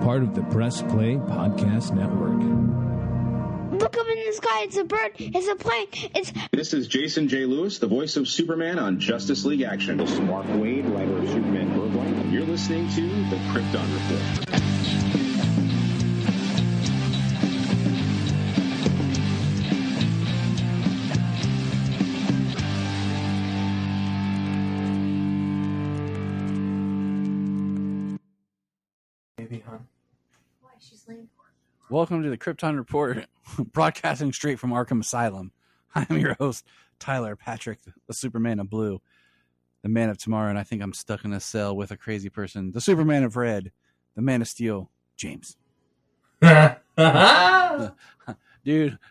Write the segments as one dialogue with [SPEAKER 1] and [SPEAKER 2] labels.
[SPEAKER 1] part of the Press Play Podcast Network.
[SPEAKER 2] Look up in the sky. It's a bird. It's a plane.
[SPEAKER 3] This is Jason J. Lewis, the voice of Superman on Justice League Action. This is Mark Waid, writer of Superman Worldwide. You're listening to The Krypton Report.
[SPEAKER 4] Welcome to the Krypton Report, broadcasting straight from Arkham Asylum. I'm your host, Tyler Patrick, the Superman of Blue, the Man of Tomorrow, and I think I'm stuck in a cell with a crazy person, the Superman of Red, the Man of Steel, James. Dude,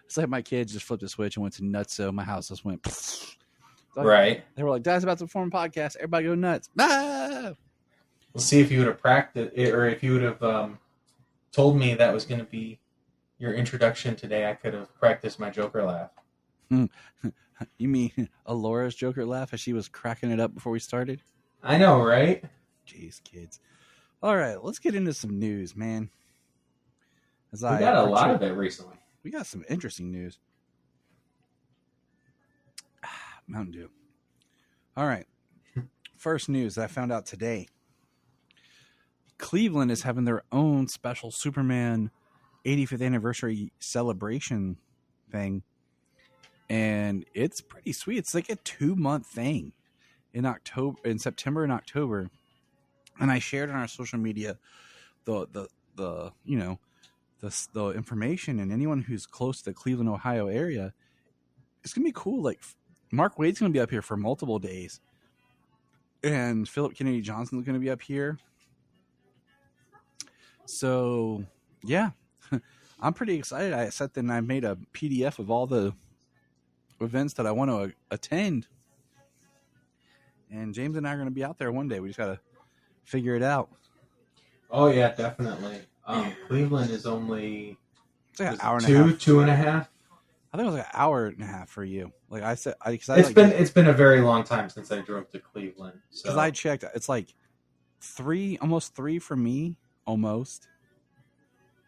[SPEAKER 4] it's like my kids just flipped a switch and went to nuts, so my house just went...
[SPEAKER 5] Right.
[SPEAKER 4] They were like, Dad's about to form a podcast. Everybody go nuts. Ah!
[SPEAKER 5] We'll see if you would have practiced it, or if you would have told me that was going to be your introduction today. I could have practiced my Joker laugh.
[SPEAKER 4] You mean Alora's Joker laugh as she was cracking it up before we started?
[SPEAKER 5] I know, right?
[SPEAKER 4] Jeez, kids. All right, let's get into some news, man.
[SPEAKER 5] We got a lot of it recently.
[SPEAKER 4] We got some interesting news. Mountain Dew. All right. First news that I found out today. Cleveland is having their own special Superman 85th anniversary celebration thing. And it's pretty sweet. It's like a 2-month thing in September and October. And I shared on our social media the information, and anyone who's close to the Cleveland, Ohio area, it's going to be cool. Like Mark Waid's going to be up here for multiple days. And Philip Kennedy Johnson's going to be up here. So, yeah, I'm pretty excited. I made a PDF of all the events that I want to attend. And James and I are going to be out there one day. We just got to figure it out.
[SPEAKER 5] Oh, yeah, definitely. Cleveland is only
[SPEAKER 4] it's like an hour and a half.
[SPEAKER 5] 2.5.
[SPEAKER 4] I think it was like an hour and a half for you. Like I said,
[SPEAKER 5] it's been a very long time since I drove to Cleveland.
[SPEAKER 4] Because I checked, it's like almost 3 for me. Almost.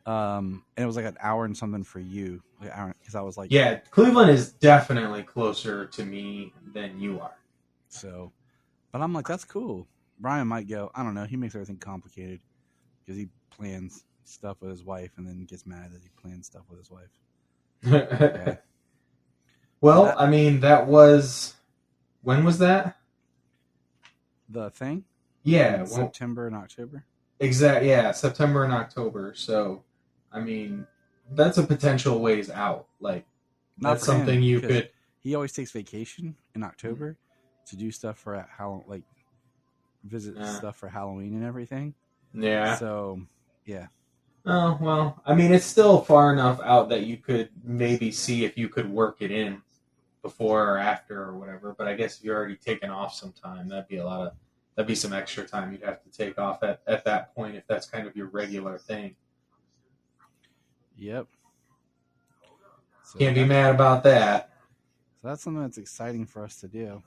[SPEAKER 4] And it was like an hour and something for you. Because I was like...
[SPEAKER 5] Yeah, Cleveland is definitely closer to me than you are.
[SPEAKER 4] So, but I'm like, that's cool. Brian might go. I don't know. He makes everything complicated. Because he plans stuff with his wife and then gets mad that he plans stuff with his wife. Okay.
[SPEAKER 5] Well, I mean, that was... When was that?
[SPEAKER 4] The thing?
[SPEAKER 5] Yeah.
[SPEAKER 4] September and October?
[SPEAKER 5] Exactly. Yeah, September and October. So, I mean, that's a potential ways out. Like, that's something you could.
[SPEAKER 4] He always takes vacation in October to do stuff for visit stuff for Halloween and everything.
[SPEAKER 5] Yeah.
[SPEAKER 4] So, yeah.
[SPEAKER 5] Oh well, I mean, it's still far enough out that you could maybe see if you could work it in before or after or whatever. But I guess if you're already taking off some time, that'd be some extra time you'd have to take off at that point if that's kind of your regular thing.
[SPEAKER 4] Yep. So
[SPEAKER 5] can't be mad about that.
[SPEAKER 4] So that's something that's exciting for us to do.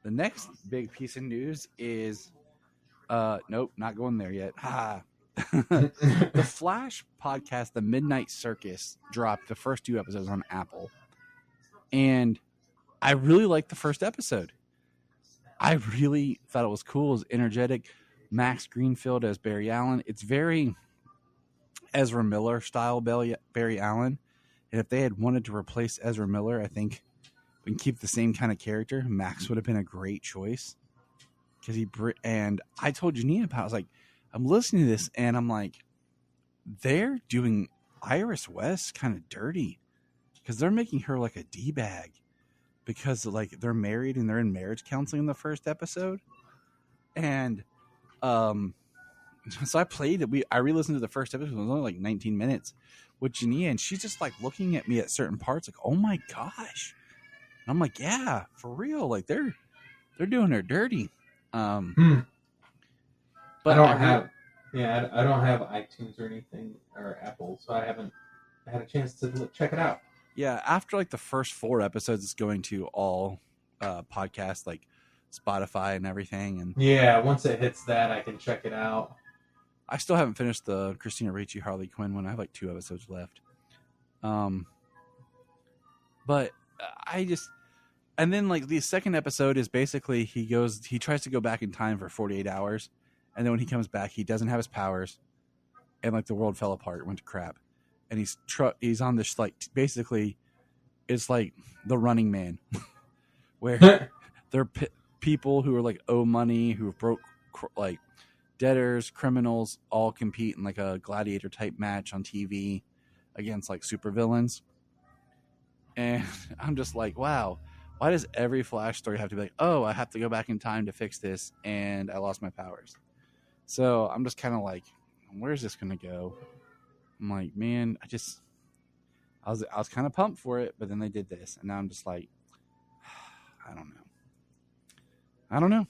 [SPEAKER 4] The next big piece of news is, nope, not going there yet. The Flash podcast, The Midnight Circus, dropped the first 2 episodes on Apple. And I really liked the first episode. I really thought it was cool. It was energetic. Max Greenfield as Barry Allen. It's very Ezra Miller style Barry Allen. And if they had wanted to replace Ezra Miller, I think we can keep the same kind of character. Max would have been a great choice. And I told Janine about it. I was like, I'm listening to this and I'm like, they're doing Iris West kind of dirty because they're making her like a D-bag. Because like they're married and they're in marriage counseling in the first episode, and so I played it. I re-listened to the first episode. It was only like 19 minutes with Jania, and she's just like looking at me at certain parts, like, "Oh my gosh!" And I'm like, "Yeah, for real. Like they're doing her dirty." But
[SPEAKER 5] I don't have iTunes or anything or Apple, so I haven't had a chance to check it out.
[SPEAKER 4] Yeah, after like the first 4 episodes, it's going to all podcasts like Spotify and everything. And
[SPEAKER 5] Yeah, once it hits that, I can check it out.
[SPEAKER 4] I still haven't finished the Christina Ricci Harley Quinn one. I have like 2 episodes left. But I just, and then like the second episode is basically he tries to go back in time for 48 hours. And then when he comes back, he doesn't have his powers. And like the world fell apart, went to crap. And he's on this like, basically it's like the Running Man where they're people who are like owe money, who broke like debtors, criminals, all compete in like a gladiator type match on TV against like supervillains. And I'm just like, wow, why does every Flash story have to be like, oh, I have to go back in time to fix this and I lost my powers? So I'm just kind of like, where's this going to go? I'm like, man, I was kind of pumped for it, but then they did this. And now I'm just like, I don't know.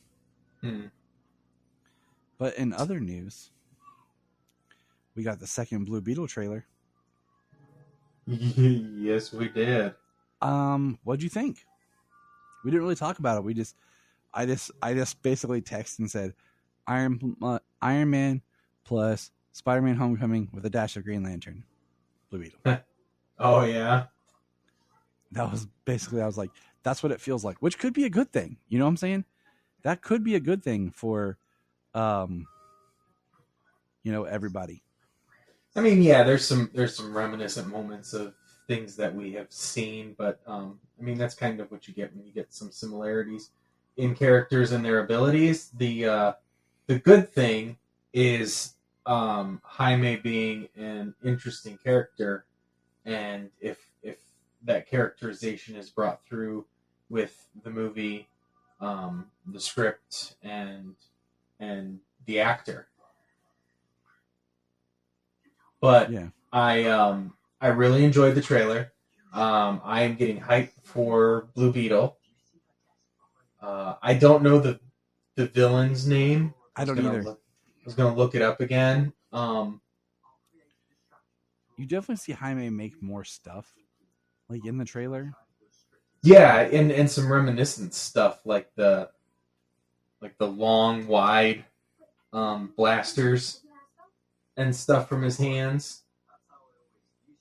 [SPEAKER 4] But in other news, we got the second Blue Beetle trailer.
[SPEAKER 5] Yes, we did.
[SPEAKER 4] What'd you think? We didn't really talk about it. I just basically texted and said, Iron Man plus Spider-Man Homecoming with a dash of Green Lantern, Blue Beetle.
[SPEAKER 5] Oh yeah.
[SPEAKER 4] That was basically, I was like, that's what it feels like, which could be a good thing. You know what I'm saying? That could be a good thing for, everybody.
[SPEAKER 5] I mean, yeah, there's some reminiscent moments of things that we have seen, but I mean, that's kind of what you get when you get some similarities in characters and their abilities. The good thing is Jaime being an interesting character, and if that characterization is brought through with the movie, the script, and the actor. But yeah. I really enjoyed the trailer. I am getting hyped for Blue Beetle. I don't know the villain's name.
[SPEAKER 4] I don't either.
[SPEAKER 5] I was going to look it up again.
[SPEAKER 4] You definitely see Jaime make more stuff, like in the trailer.
[SPEAKER 5] Yeah, and some reminiscent stuff, like the long, wide blasters and stuff from his hands.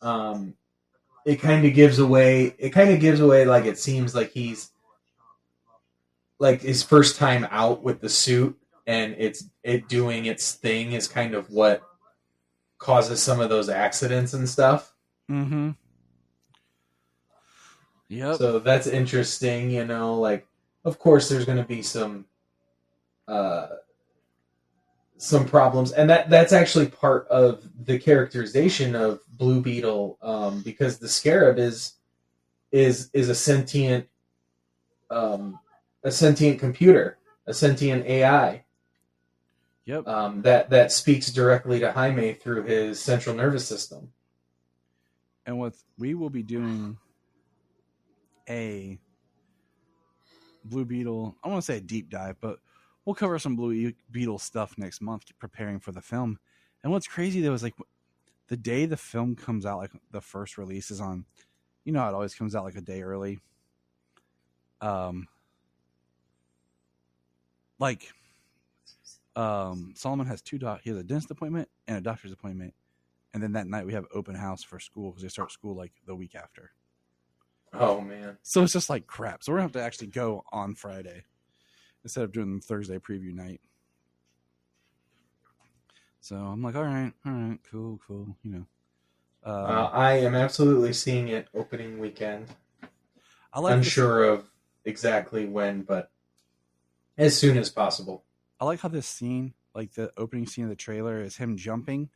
[SPEAKER 5] It kind of gives away. Like it seems like he's like his first time out with the suit, and it doing its thing is kind of what causes some of those accidents and stuff.
[SPEAKER 4] Mm-hmm. Yep.
[SPEAKER 5] So that's interesting, like, of course there's going to be some problems, and that's actually part of the characterization of Blue Beetle, because the Scarab is a sentient computer, a sentient AI.
[SPEAKER 4] Yep.
[SPEAKER 5] That speaks directly to Jaime through his central nervous system.
[SPEAKER 4] And we will be doing a Blue Beetle, I don't want to say a deep dive, but we'll cover some Blue Beetle stuff next month, preparing for the film. And what's crazy though is like the day the film comes out, like the first release is on, it always comes out like a day early. Solomon has he has a dentist appointment and a doctor's appointment, and then that night we have open house for school because they start school like the week after.
[SPEAKER 5] Oh man!
[SPEAKER 4] So it's just like crap. So we're gonna have to actually go on Friday instead of doing the Thursday preview night. So I'm like, all right, cool.
[SPEAKER 5] I am absolutely seeing it opening weekend.
[SPEAKER 4] Unsure
[SPEAKER 5] of exactly when, but as soon as possible.
[SPEAKER 4] I like how this scene, like the opening scene of the trailer, is him jumping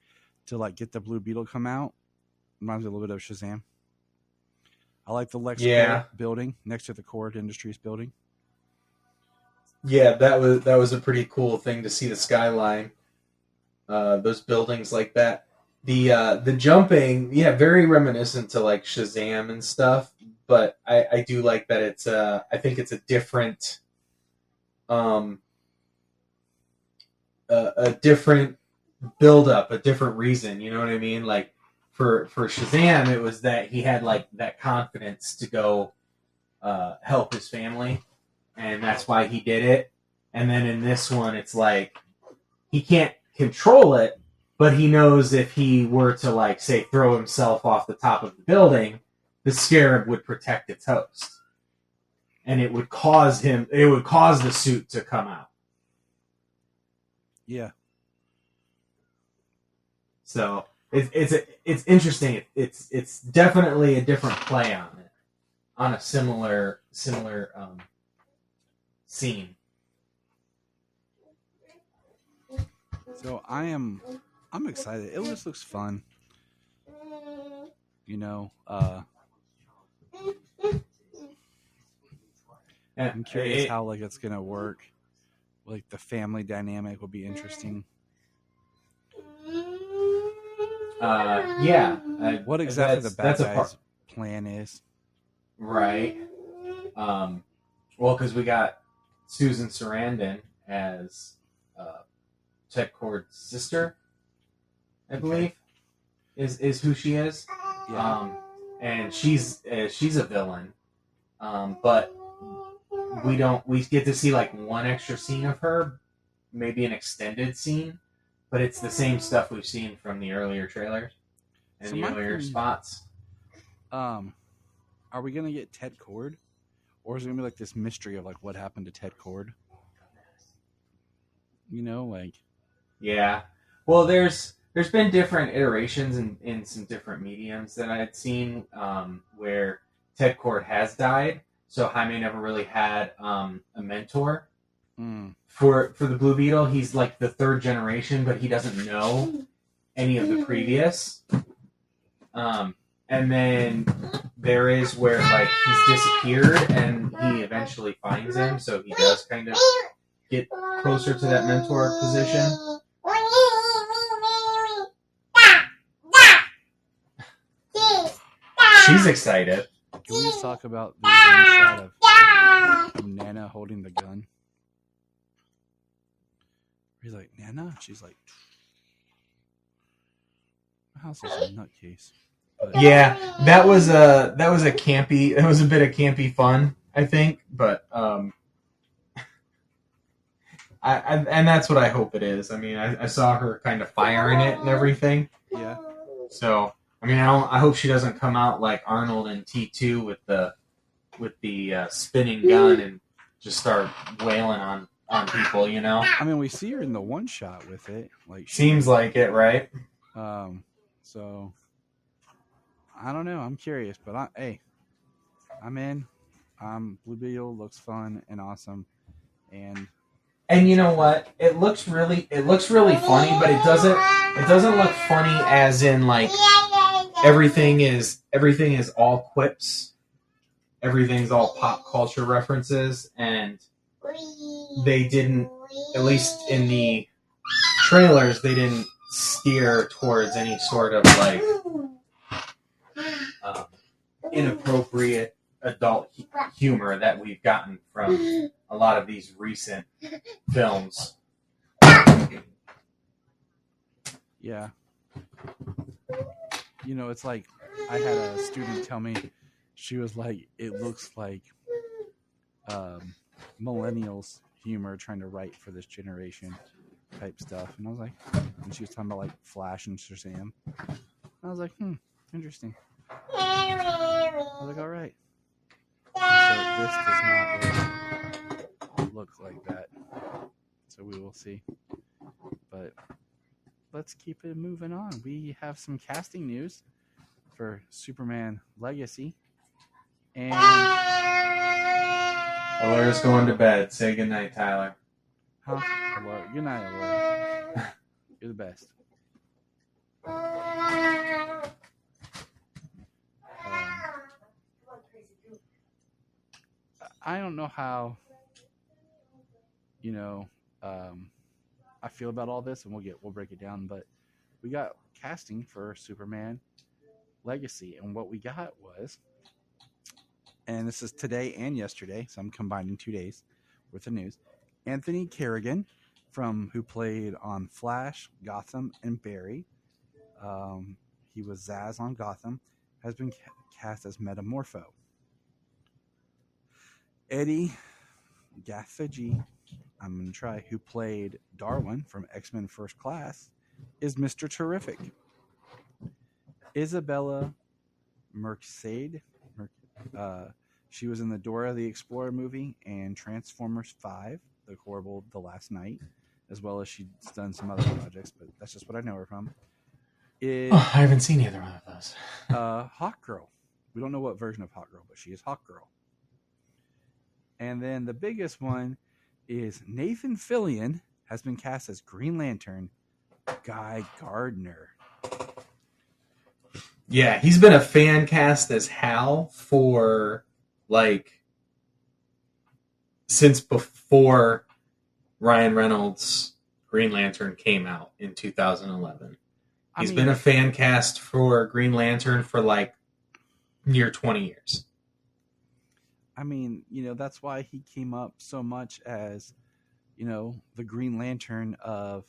[SPEAKER 4] to like get the Blue Beetle come out. Reminds me a little bit of Shazam. I like the Lex building next to the Cord Industries building.
[SPEAKER 5] Yeah, that was a pretty cool thing to see the skyline. Those buildings like that. The jumping, very reminiscent to like Shazam and stuff. But I do like that it's I think it's a different a different build up, a different reason. You know what I mean? Like for Shazam, it was that he had like that confidence to go help his family. and that's why he did it. And then in this one, it's like he can't control it, but he knows if he were to, like, say, throw himself off the top of the building, the scarab would protect its host. And it would cause the suit to come out.
[SPEAKER 4] Yeah.
[SPEAKER 5] So it's interesting. It's definitely a different play on it, on a similar scene.
[SPEAKER 4] So I'm excited. It just looks fun. You know, I'm curious how like it's gonna work. Like the family dynamic will be interesting.
[SPEAKER 5] What
[SPEAKER 4] exactly the bad guy's plan is?
[SPEAKER 5] Right. Well, because we got Susan Sarandon as Ted Kord's sister, I believe, is who she is.
[SPEAKER 4] Yeah.
[SPEAKER 5] And she's a villain, but we get to see like one extra scene of her, maybe an extended scene, but it's the same stuff we've seen from the earlier trailers and the earlier spots.
[SPEAKER 4] Are we gonna get Ted Kord, or is it gonna be like this mystery of like what happened to Ted Kord? You know, like
[SPEAKER 5] yeah. Well, there's been different iterations in some different mediums that I had seen where Ted Kord has died. So Jaime never really had a mentor for the Blue Beetle. He's like the third generation, but he doesn't know any of the previous. And then there is where like he's disappeared and he eventually finds him, so he does kind of get closer to that mentor position. She's excited.
[SPEAKER 4] Can we just talk about the shot of Nana holding the gun? He's like, Nana? She's like, my house is a nutcase. But,
[SPEAKER 5] yeah, that was a campy. That was a bit of campy fun, I think. But and that's what I hope it is. I mean, I saw her kind of firing it and everything.
[SPEAKER 4] Yeah.
[SPEAKER 5] So I mean, I hope she doesn't come out like Arnold in T2 with the spinning gun and just start wailing on people. You know.
[SPEAKER 4] I mean, we see her in the one shot with it. Like
[SPEAKER 5] seems like it, right?
[SPEAKER 4] So. I don't know. I'm curious, but I'm in. Blue Beetle looks fun and awesome, and
[SPEAKER 5] you know what? It looks really funny, but it doesn't look funny as in like everything is all quips, everything's all pop culture references, and they didn't, at least in the trailers, they didn't steer towards any sort of like inappropriate adult humor that we've gotten from a lot of these recent films.
[SPEAKER 4] Yeah. You know, it's like I had a student tell me, she was like, it looks like millennials humor trying to write for this generation type stuff. And I was like, and she was talking about like Flash and Shazam. I was like, interesting. I was like, all right. So this does not look like that. So we will see. But let's keep it moving on. We have some casting news for Superman Legacy. And
[SPEAKER 5] Laura's going to bed. Say goodnight, Tyler.
[SPEAKER 4] Huh? Laura. Good night, Laura. You're the best. I don't know how, I feel about all this, and we'll break it down. But we got casting for Superman Legacy, and what we got was, and this is today and yesterday, so I'm combining 2 days worth of news. Anthony Carrigan, who played on Flash, Gotham, and Barry. He was Zaz on Gotham, has been cast as Metamorpho. Eddie Gaffigy, I'm going to try, who played Darwin from X-Men First Class, is Mr. Terrific. Isabella Merced, she was in the Dora the Explorer movie and Transformers 5, The Last Night, as well as she's done some other projects, but that's just what I know her from.
[SPEAKER 5] I haven't seen either one of those.
[SPEAKER 4] Hawk Girl. We don't know what version of Hawk Girl, but she is Hawk Girl. And then the biggest one is Nathan Fillion has been cast as Green Lantern, Guy Gardner.
[SPEAKER 5] Yeah, he's been a fan cast as Hal for, since before Ryan Reynolds' Green Lantern came out in 2011. He's been a fan cast for Green Lantern for, near 20 years.
[SPEAKER 4] I mean, that's why he came up so much as, the Green Lantern of,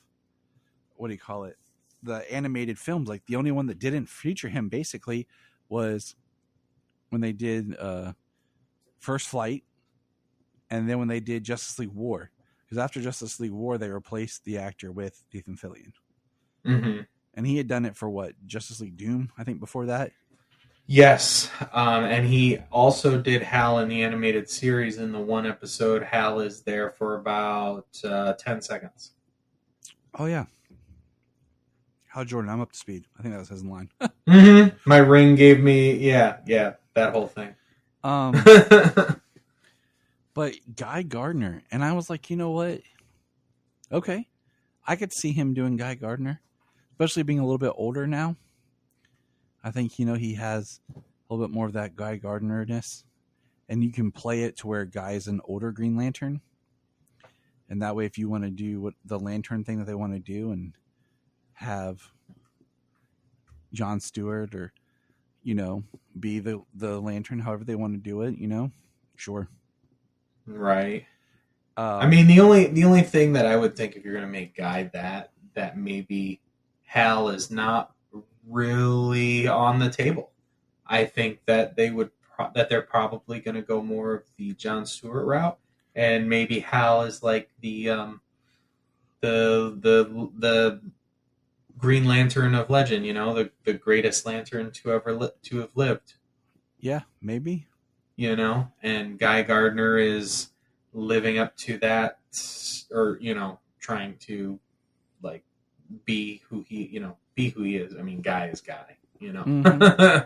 [SPEAKER 4] the animated films. Like, the only one that didn't feature him, basically, was when they did First Flight, and then when they did Justice League War. Because after Justice League War, they replaced the actor with Nathan Fillion.
[SPEAKER 5] Mm-hmm.
[SPEAKER 4] And he had done it for, Justice League Doom, I think, before that?
[SPEAKER 5] Yes, and he also did Hal in the animated series. In the one episode, Hal is there for about 10 seconds.
[SPEAKER 4] Oh, yeah. Hal Jordan, I'm up to speed. I think that was his line.
[SPEAKER 5] Mm-hmm. My ring gave me, yeah, that whole thing.
[SPEAKER 4] But Guy Gardner, and I was like, you know what? Okay, I could see him doing Guy Gardner, especially being a little bit older now. I think, he has a little bit more of that Guy Gardner-ness, and you can play it to where Guy's an older Green Lantern. And that way, if you want to do what the Lantern thing that they want to do and have Jon Stewart or, be the Lantern, however they want to do it, sure.
[SPEAKER 5] Right. I mean, the only thing that I would think if you're going to make Guy that maybe Hal is not really on the table. I think that they're probably going to go more of the Jon Stewart route, and maybe Hal is like the Green Lantern of legend, the greatest Lantern to have lived.
[SPEAKER 4] Yeah, maybe.
[SPEAKER 5] And Guy Gardner is living up to that, or trying to be who he is. I mean, Guy is Guy,
[SPEAKER 4] Mm-hmm.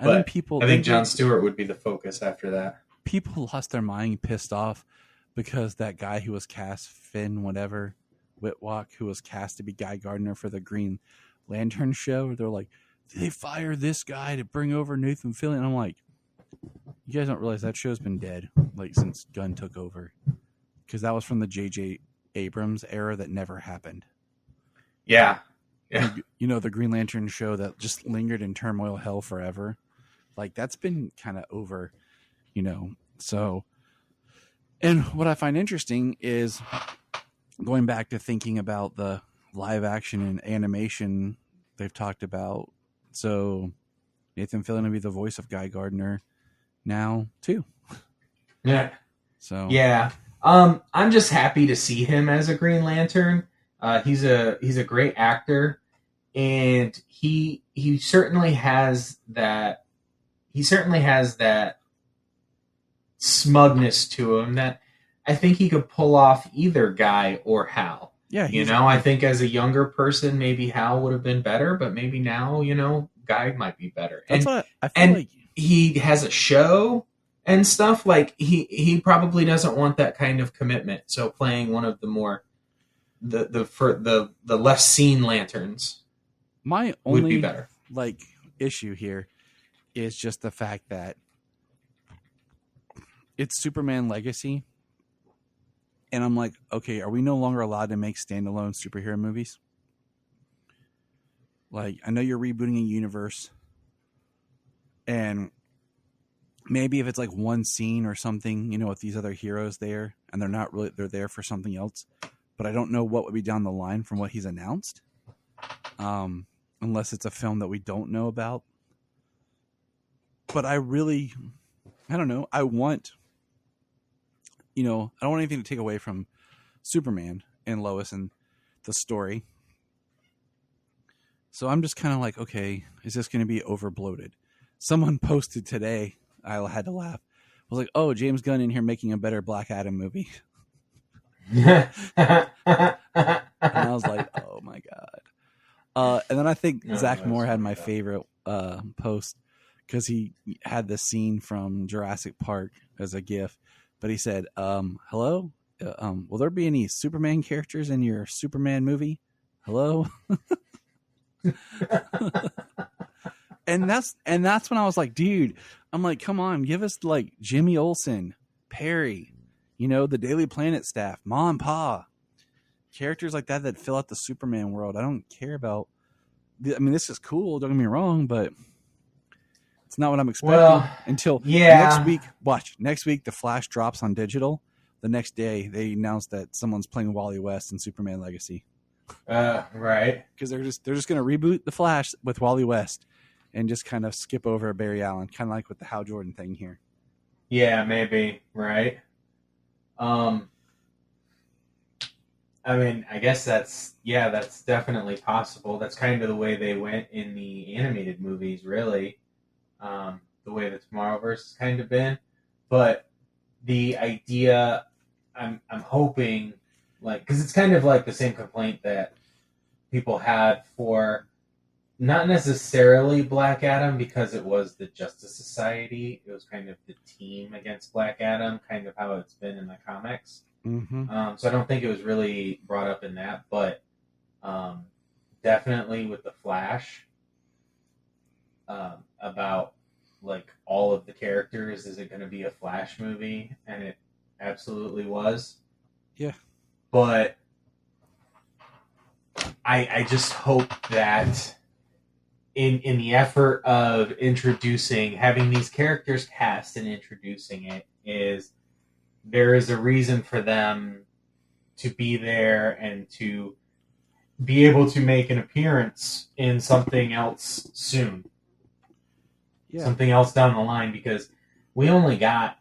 [SPEAKER 5] But I think Jon Stewart would be the focus after that.
[SPEAKER 4] People lost their mind, pissed off, because that guy who was cast, Finn whatever, Witwick, who was cast to be Guy Gardner for the Green Lantern show, they're like, they fire this guy to bring over Nathan Fillion. And I'm like, you guys don't realize that show's been dead, since Gunn took over. Because that was from the J.J. Abrams era that never happened.
[SPEAKER 5] Yeah.
[SPEAKER 4] The Green Lantern show that just lingered in turmoil hell forever. That's been kind of over, So, and what I find interesting is going back to thinking about the live action and animation they've talked about. So, Nathan Fillion will be the voice of Guy Gardner now, too.
[SPEAKER 5] Yeah.
[SPEAKER 4] So.
[SPEAKER 5] Yeah. I'm just happy to see him as a Green Lantern. He's a great actor, and he certainly has that. He certainly has that smugness to him that I think he could pull off either Guy or Hal.
[SPEAKER 4] Yeah,
[SPEAKER 5] I think as a younger person, maybe Hal would have been better, but maybe now, Guy might be better.
[SPEAKER 4] That's what I feel like.
[SPEAKER 5] He has a show and stuff. He probably doesn't want that kind of commitment. So playing one of the more the less seen lanterns
[SPEAKER 4] My
[SPEAKER 5] would be
[SPEAKER 4] only
[SPEAKER 5] better.
[SPEAKER 4] Issue here is just the fact that it's Superman Legacy, and I'm like, okay, are we no longer allowed to make standalone superhero movies? I know you're rebooting a universe, and maybe if it's one scene or something, with these other heroes there, and they're there for something else, but I don't know what would be down the line from what he's announced. Unless it's a film that we don't know about. But I don't know. I want I don't want anything to take away from Superman and Lois and the story. So I'm just kind of like, okay, is this going to be over bloated? Someone posted today, I had to laugh. I was like, oh, James Gunn in here making a better Black Adam movie. And I was like, oh my God. And then I think Zach Moore had my favorite post because he had the scene from Jurassic Park as a GIF, but he said, hello, will there be any Superman characters in your Superman movie? Hello? and that's when I was like, dude, I'm like, come on, give us like Jimmy Olsen, Perry, the Daily Planet staff, Ma and Pa, characters like that fill out the Superman world. I don't care about. I mean, this is cool. Don't get me wrong, but it's not what I'm expecting until next week. Watch next week. The Flash drops on digital. The next day, they announce that someone's playing Wally West in Superman Legacy.
[SPEAKER 5] Right.
[SPEAKER 4] Because they're just going to reboot the Flash with Wally West and just kind of skip over Barry Allen, kind of like with the Hal Jordan thing here.
[SPEAKER 5] Yeah, maybe. Right. I mean, I guess that's definitely possible. That's kind of the way they went in the animated movies, really. The way the Tomorrowverse has kind of been. But the idea, I'm hoping, like, because it's kind of like the same complaint that people had for not necessarily Black Adam, because it was the Justice Society. It was kind of the team against Black Adam, kind of how it's been in the comics.
[SPEAKER 4] Mm-hmm.
[SPEAKER 5] So I don't think it was really brought up in that, but definitely with the Flash, about like all of the characters, is it going to be a Flash movie? And it absolutely was.
[SPEAKER 4] Yeah.
[SPEAKER 5] But I just hope that in the effort of having these characters cast and introducing it, there is a reason for them to be there and to be able to make an appearance in something else soon. Yeah. Something else down the line, because we only got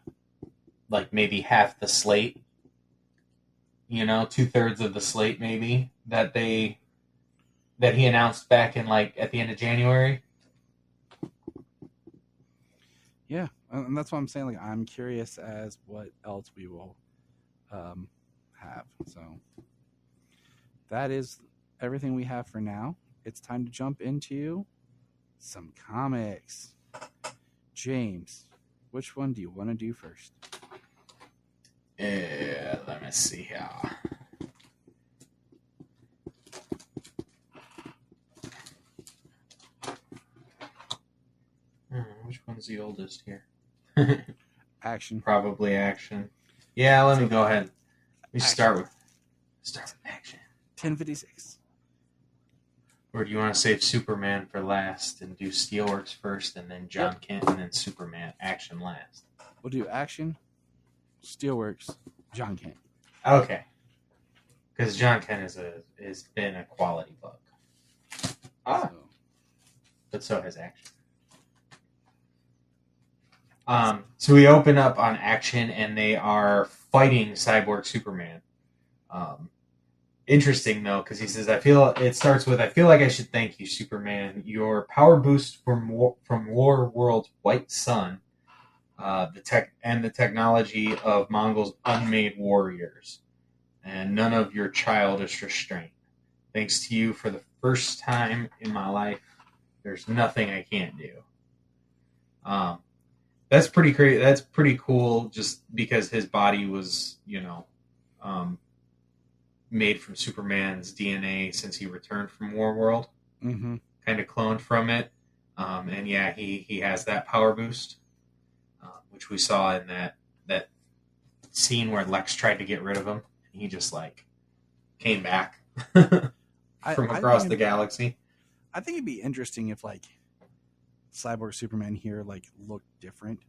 [SPEAKER 5] like maybe half the slate, 2/3 of the slate maybe that he announced back in like at the end of January.
[SPEAKER 4] Yeah, and that's why I'm saying, like, I'm curious as what else we will have. So that is everything we have for now. It's time to jump into some comics. James, which one do you want to do first?
[SPEAKER 5] Let me see here. Which one's the oldest here?
[SPEAKER 4] Action.
[SPEAKER 5] Probably Action. Yeah, let me go ahead. We start with Action.
[SPEAKER 4] 1056.
[SPEAKER 5] Or do you want to save Superman for last and do Steelworks first, and then John Kent, and then Superman Action last?
[SPEAKER 4] We'll do Action, Steelworks, John Kent.
[SPEAKER 5] Okay. Because John Kent has been a quality book. But so has Action. So we open up on Action, and they are fighting Cyborg Superman. Interesting, though, because he says, it starts with, I feel like I should thank you, Superman. Your power boost from War World's White Sun, the technology of Mongol's unmade warriors, and none of your childish restraint. Thanks to you, for the first time in my life, there's nothing I can't do. That's pretty great. That's pretty cool, just because his body was, made from Superman's DNA since he returned from Warworld.
[SPEAKER 4] Mm-hmm.
[SPEAKER 5] Kind of cloned from it. And yeah, he has that power boost, which we saw in that scene where Lex tried to get rid of him. And he just came back from across the galaxy.
[SPEAKER 4] I think it'd be interesting if Cyborg Superman here looked different.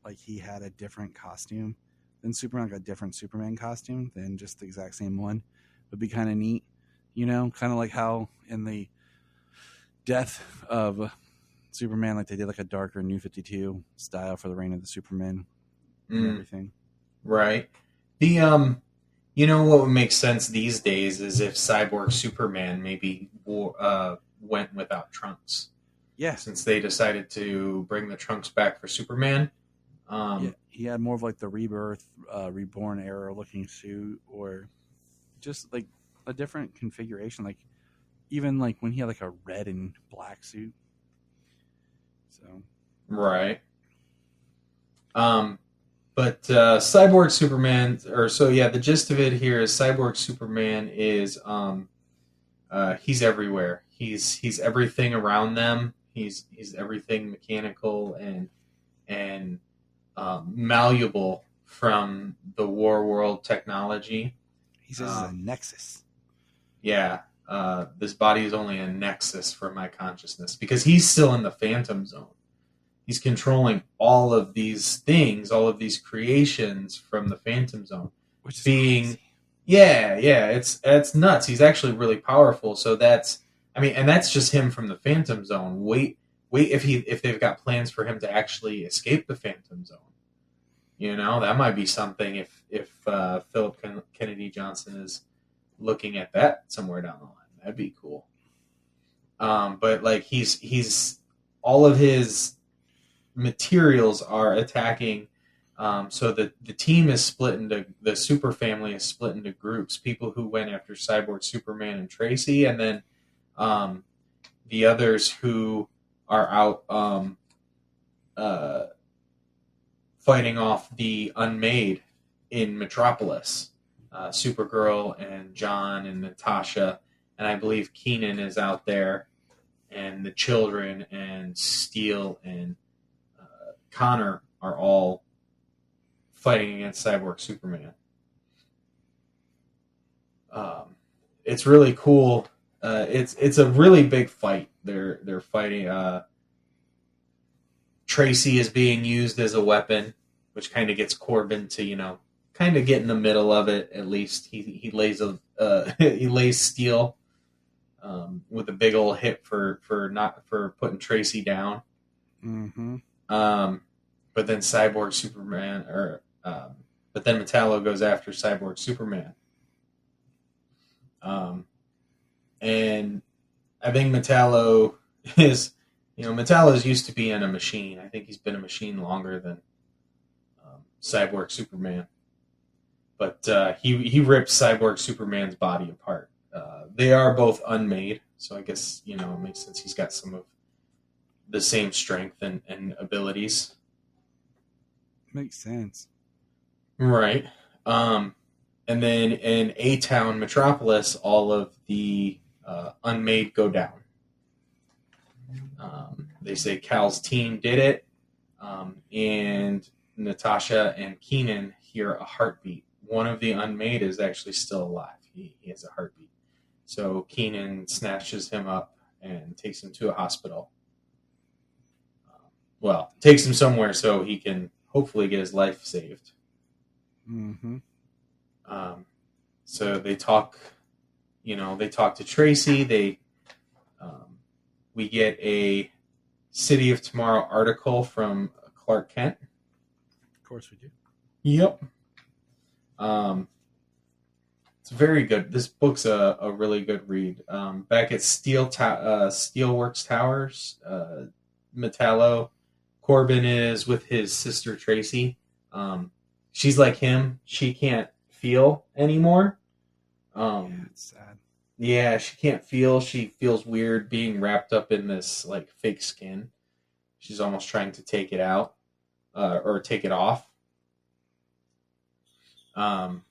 [SPEAKER 4] Like he had a different costume. Then Superman got a different Superman costume than just the exact same one. Would be kind of neat, kind of like how in the death of Superman, they did a darker New 52 style for the Reign of the Supermen and everything.
[SPEAKER 5] Right. The you know what would make sense these days is if Cyborg Superman maybe went without trunks.
[SPEAKER 4] Yeah.
[SPEAKER 5] Since they decided to bring the trunks back for Superman.
[SPEAKER 4] Yeah, he had more of like the rebirth, reborn era looking suit, or just like a different configuration. Like even like when he had like a red and black suit. So
[SPEAKER 5] Right. But Cyborg Superman, the gist of it here is Cyborg Superman is he's everywhere. He's everything around them. He's everything mechanical and malleable from the War World technology.
[SPEAKER 4] he says it's a nexus.
[SPEAKER 5] Yeah, this body is only a nexus for my consciousness because he's still in the Phantom Zone. He's controlling all of these things, all of these creations from the Phantom Zone.
[SPEAKER 4] Which is
[SPEAKER 5] crazy.
[SPEAKER 4] crazy.
[SPEAKER 5] It's nuts. He's actually really powerful. So and that's just him from the Phantom Zone. Wait if they've got plans for him to actually escape the Phantom Zone. You know, that might be something if Philip Kennedy Johnson is looking at that somewhere down the line. That'd be cool. But like he's all of his materials are attacking. So the team is split into the super family is split into groups. People who went after Cyborg, Superman, and Tracy, and then the others who are out fighting off the Unmade in Metropolis. Supergirl and John and Natasha, and I believe Keenan is out there, and the children and Steel and Connor are all fighting against Cyborg Superman. It's really cool. It's a really big fight. They're fighting. Tracy is being used as a weapon, which kind of gets Corbin to kind of get in the middle of it. At least he lays he lays Steel with a big old hit for putting Tracy down.
[SPEAKER 4] Mm-hmm.
[SPEAKER 5] But then Cyborg Superman, but then Metallo goes after Cyborg Superman. And I think Metallo Metallo's used to being a machine. I think he's been a machine longer than Cyborg Superman. But he ripped Cyborg Superman's body apart. They are both unmade, so I guess it makes sense. He's got some of the same strength and abilities.
[SPEAKER 4] Makes sense.
[SPEAKER 5] Right. And then in A-Town Metropolis, all of the unmade go down. They say Cal's team did it, and Natasha and Keenan hear a heartbeat. One of the unmade is actually still alive. He has a heartbeat. So Keenan snatches him up and takes him to a hospital. Takes him somewhere so he can hopefully get his life saved.
[SPEAKER 4] Mm-hmm.
[SPEAKER 5] So they talk, they talk to Tracy. We get a City of Tomorrow article from Clark Kent.
[SPEAKER 4] Of course we do.
[SPEAKER 5] Yep. It's very good. This book's a really good read. Back at Steelworks Towers, Metallo, Corbin is with his sister Tracy. She's like him. She can't feel anymore.
[SPEAKER 4] Yeah, it's sad.
[SPEAKER 5] Yeah, she can't feel. She feels weird being wrapped up in this like fake skin. She's almost trying to take it out or take it off. And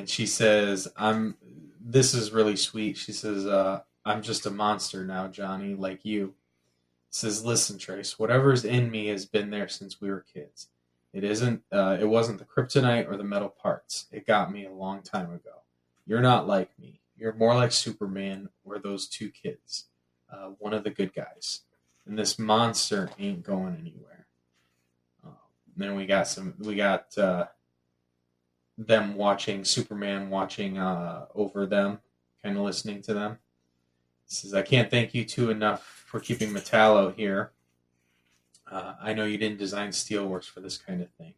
[SPEAKER 5] she says, this is really sweet. She says, I'm just a monster now, Johnny, like you. Says, listen, Trace, whatever's in me has been there since we were kids. It wasn't the kryptonite or the metal parts. It got me a long time ago. You're not like me. You're more like Superman or those two kids. One of the good guys. And this monster ain't going anywhere. Then we got them watching Superman watching over them, kind of listening to them. He says, I can't thank you two enough for keeping Metallo here. I know you didn't design Steelworks for this kind of thing.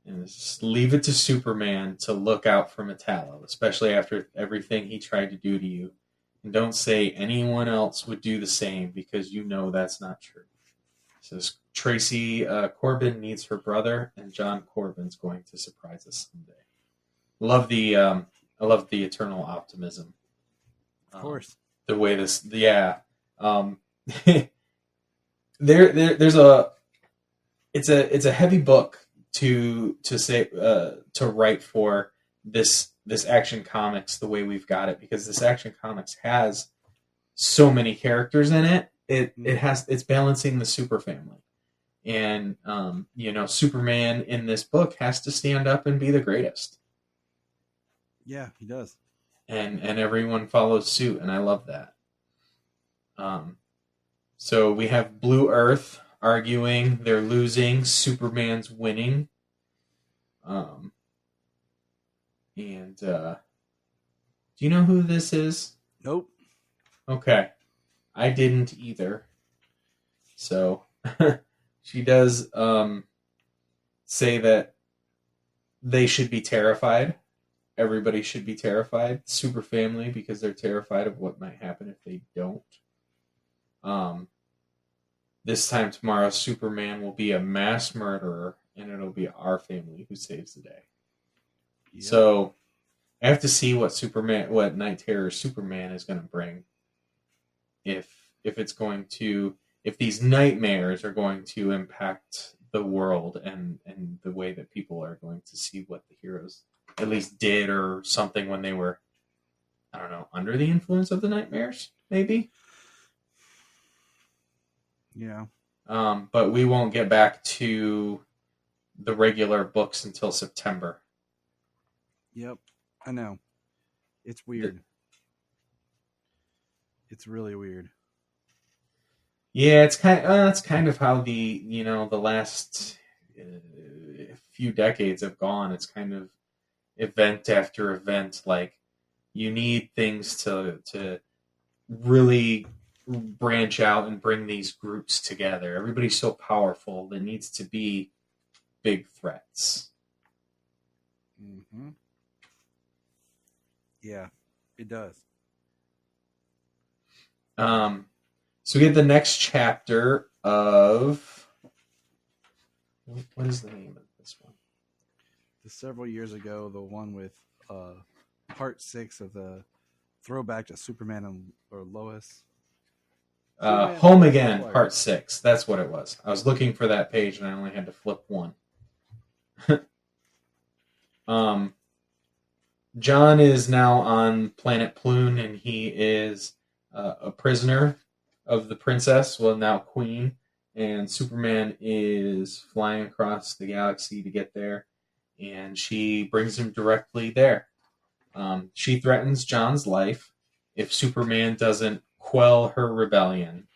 [SPEAKER 5] And just leave it to Superman to look out for Metallo, especially after everything he tried to do to you. And don't say anyone else would do the same, because you know that's not true. It says Tracy Corbin needs her brother, and John Corbin's going to surprise us someday. I love the eternal optimism.
[SPEAKER 4] Of course.
[SPEAKER 5] The way this, yeah. There's a, it's a heavy book to write for this Action Comics the way we've got it, because this Action Comics has so many characters in it. It's balancing the super family, and Superman in this book has to stand up and be the greatest.
[SPEAKER 4] Yeah, he does.
[SPEAKER 5] And everyone follows suit, and I love that. So we have Blue Earth arguing, they're losing, Superman's winning. Do you know who this is?
[SPEAKER 4] Nope.
[SPEAKER 5] Okay. I didn't either. So she does say that they should be terrified. Everybody should be terrified. Super family, because they're terrified of what might happen if they don't. This time tomorrow, Superman will be a mass murderer, and it'll be our family who saves the day. Yep. So I have to see what Night Terror Superman is going to bring. If these nightmares are going to impact the world and the way that people are going to see what the heroes at least did or something when they were, I don't know, under the influence of the nightmares, maybe.
[SPEAKER 4] Yeah.
[SPEAKER 5] But we won't get back to the regular books until September.
[SPEAKER 4] Yep, I know. It's weird. It's really weird.
[SPEAKER 5] Yeah, it's kind of how the last few decades have gone. It's kind of event after event. Like, you need things to really branch out and bring these groups together. Everybody's so powerful. There needs to be big threats.
[SPEAKER 4] Mm-hmm. Yeah, it does.
[SPEAKER 5] So we get the next chapter of, what is the name of this one?
[SPEAKER 4] Several years ago, the one with part 6 of the throwback to Superman or Lois.
[SPEAKER 5] Home Again, part 6. That's what it was. I was looking for that page and I only had to flip one. John is now on planet Plune, and he is a prisoner of the princess, well, now queen, and Superman is flying across the galaxy to get there, and she brings him directly there. She threatens John's life if Superman doesn't quell her rebellion.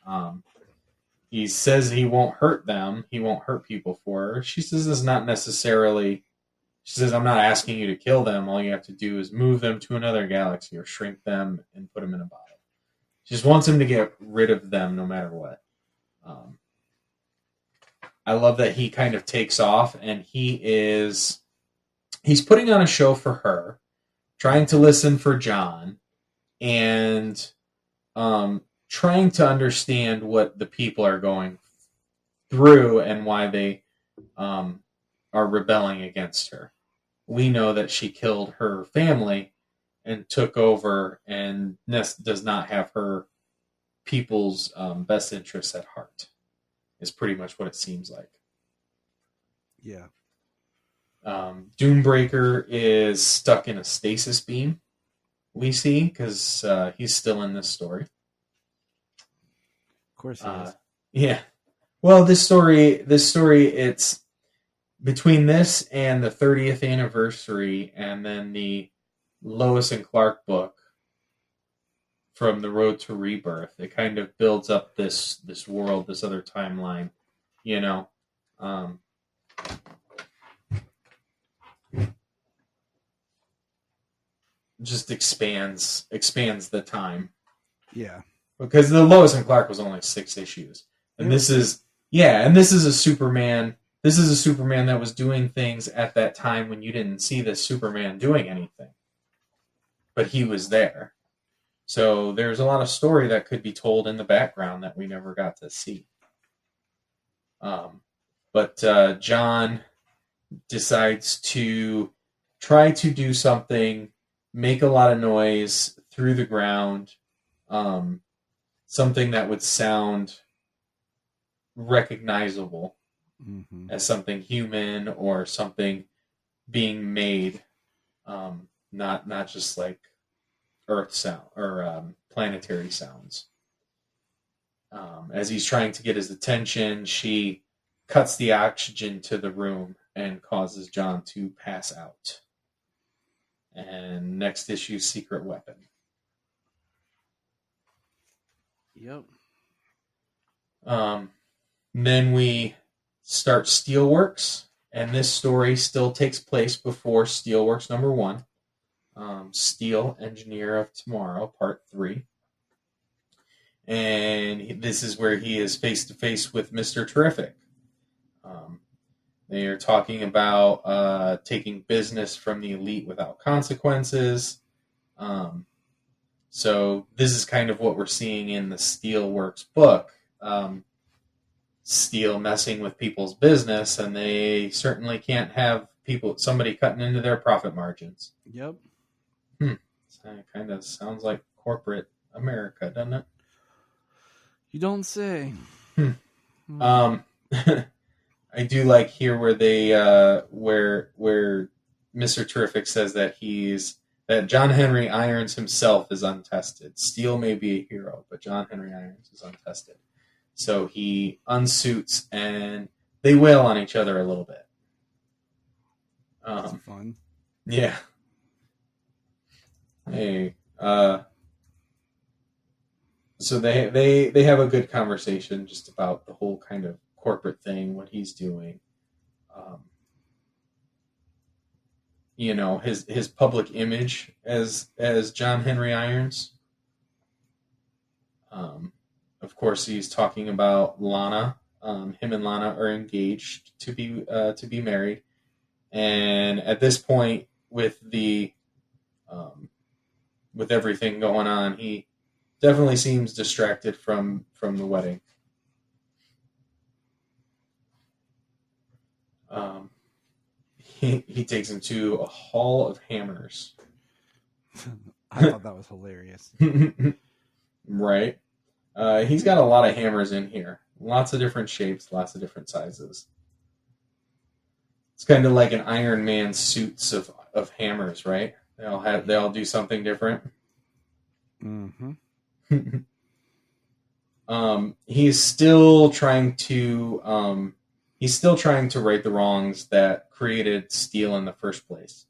[SPEAKER 5] He says he won't hurt them, he won't hurt people for her. She says it's not necessarily... She says, I'm not asking you to kill them. All you have to do is move them to another galaxy or shrink them and put them in a bottle. She just wants him to get rid of them no matter what. I love that he kind of takes off, and he's putting on a show for her, trying to listen for John, and trying to understand what the people are going through and why they are rebelling against her. We know that she killed her family and took over and does not have her people's best interests at heart, is pretty much what it seems like.
[SPEAKER 4] Yeah.
[SPEAKER 5] Doombreaker is stuck in a stasis beam, we see, because he's still in this story.
[SPEAKER 4] Of course he is.
[SPEAKER 5] Yeah. Well, this story, it's between this and the 30th anniversary, and then the Lois and Clark book from The Road to Rebirth, it kind of builds up this world, this other timeline, just expands the time.
[SPEAKER 4] Yeah.
[SPEAKER 5] Because the Lois and Clark was only 6 issues. And this is a Superman This is a Superman that was doing things at that time when you didn't see this Superman doing anything. But he was there. So there's a lot of story that could be told in the background that we never got to see. But John decides to try to do something, make a lot of noise through the ground, something that would sound recognizable as something human or something being made, not just like earth sound or planetary sounds. As he's trying to get his attention, she cuts the oxygen to the room and causes John to pass out. And next issue, Secret Weapon.
[SPEAKER 4] Yep.
[SPEAKER 5] Then we start Steelworks, and this story still takes place before Steelworks number 1. Steel Engineer of Tomorrow, Part 3. And this is where he is face-to-face with Mr. Terrific. They are talking about taking business from the elite without consequences. So this is kind of what we're seeing in the Steelworks book. Steel messing with people's business, and they certainly can't have somebody cutting into their profit margins.
[SPEAKER 4] Yep.
[SPEAKER 5] So it kind of sounds like corporate America, doesn't it?
[SPEAKER 4] You don't say.
[SPEAKER 5] I do like here where they where Mr. Terrific says that that John Henry Irons himself is untested. Steel may be a hero, but John Henry Irons is untested. So he unsuits and they wail on each other a little bit.
[SPEAKER 4] That's fun.
[SPEAKER 5] Yeah. Hey, so they have a good conversation just about the whole kind of corporate thing, what he's doing. His public image as John Henry Irons. Of course, he's talking about Lana. Him and Lana are engaged to be married, and at this point, with everything going on, he definitely seems distracted from the wedding. He takes him to a hall of hammers.
[SPEAKER 4] I thought that was hilarious.
[SPEAKER 5] Right. He's got a lot of hammers in here. Lots of different shapes, lots of different sizes. It's kind of like an Iron Man suits of hammers, right? They all do something different.
[SPEAKER 4] Mm-hmm.
[SPEAKER 5] He's still trying to right the wrongs that created Steel in the first place.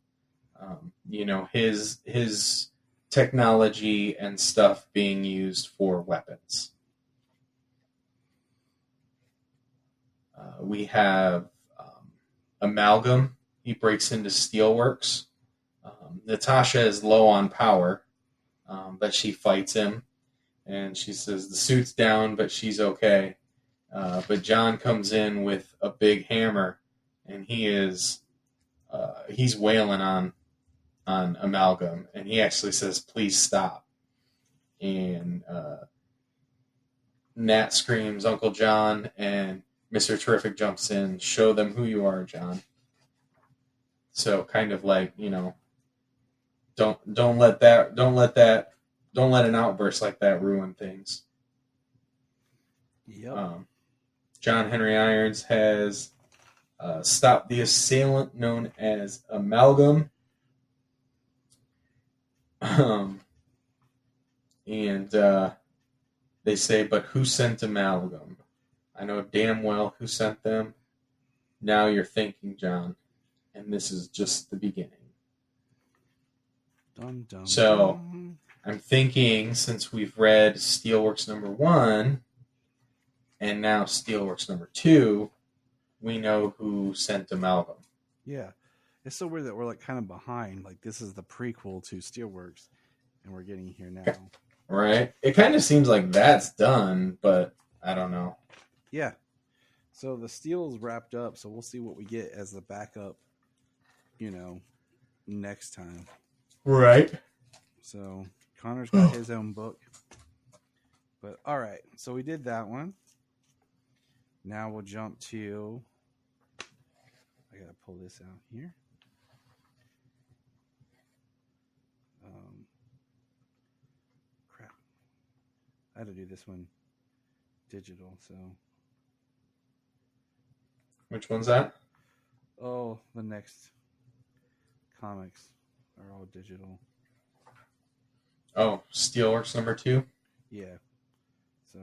[SPEAKER 5] His technology and stuff being used for weapons. We have Amalgam. He breaks into Steelworks. Natasha is low on power, but she fights him, and she says the suit's down, but she's okay. But John comes in with a big hammer, and he's wailing on Amalgam, and he actually says, "Please stop." And Nat screams, "Uncle John!" and Mr. Terrific jumps in. "Show them who you are, John." So kind of like, don't let an outburst like that ruin things.
[SPEAKER 4] Yep.
[SPEAKER 5] John Henry Irons has stopped the assailant known as Amalgam. And they say, "But who sent Amalgam? I know damn well who sent them. Now you're thinking, John, and this is just the beginning."
[SPEAKER 4] Dun, dun,
[SPEAKER 5] So,
[SPEAKER 4] dun.
[SPEAKER 5] I'm thinking, since we've read Steelworks number 1, and now Steelworks number 2, we know who sent Amalgam.
[SPEAKER 4] Yeah. It's so weird that we're like kind of behind. Like this is the prequel to Steelworks, and we're getting here now.
[SPEAKER 5] Right? It kind of seems like that's done, but I don't know.
[SPEAKER 4] Yeah. So the Steel's wrapped up, so we'll see what we get as the backup, next time.
[SPEAKER 5] Right.
[SPEAKER 4] So Connor's got his own book. But all right, so we did that one. Now we'll jump to, I gotta pull this out here. Crap. I had to do this one digital, so.
[SPEAKER 5] Which one's that?
[SPEAKER 4] Oh, the next comics are all digital.
[SPEAKER 5] Oh, Steelworks number 2?
[SPEAKER 4] Yeah. So,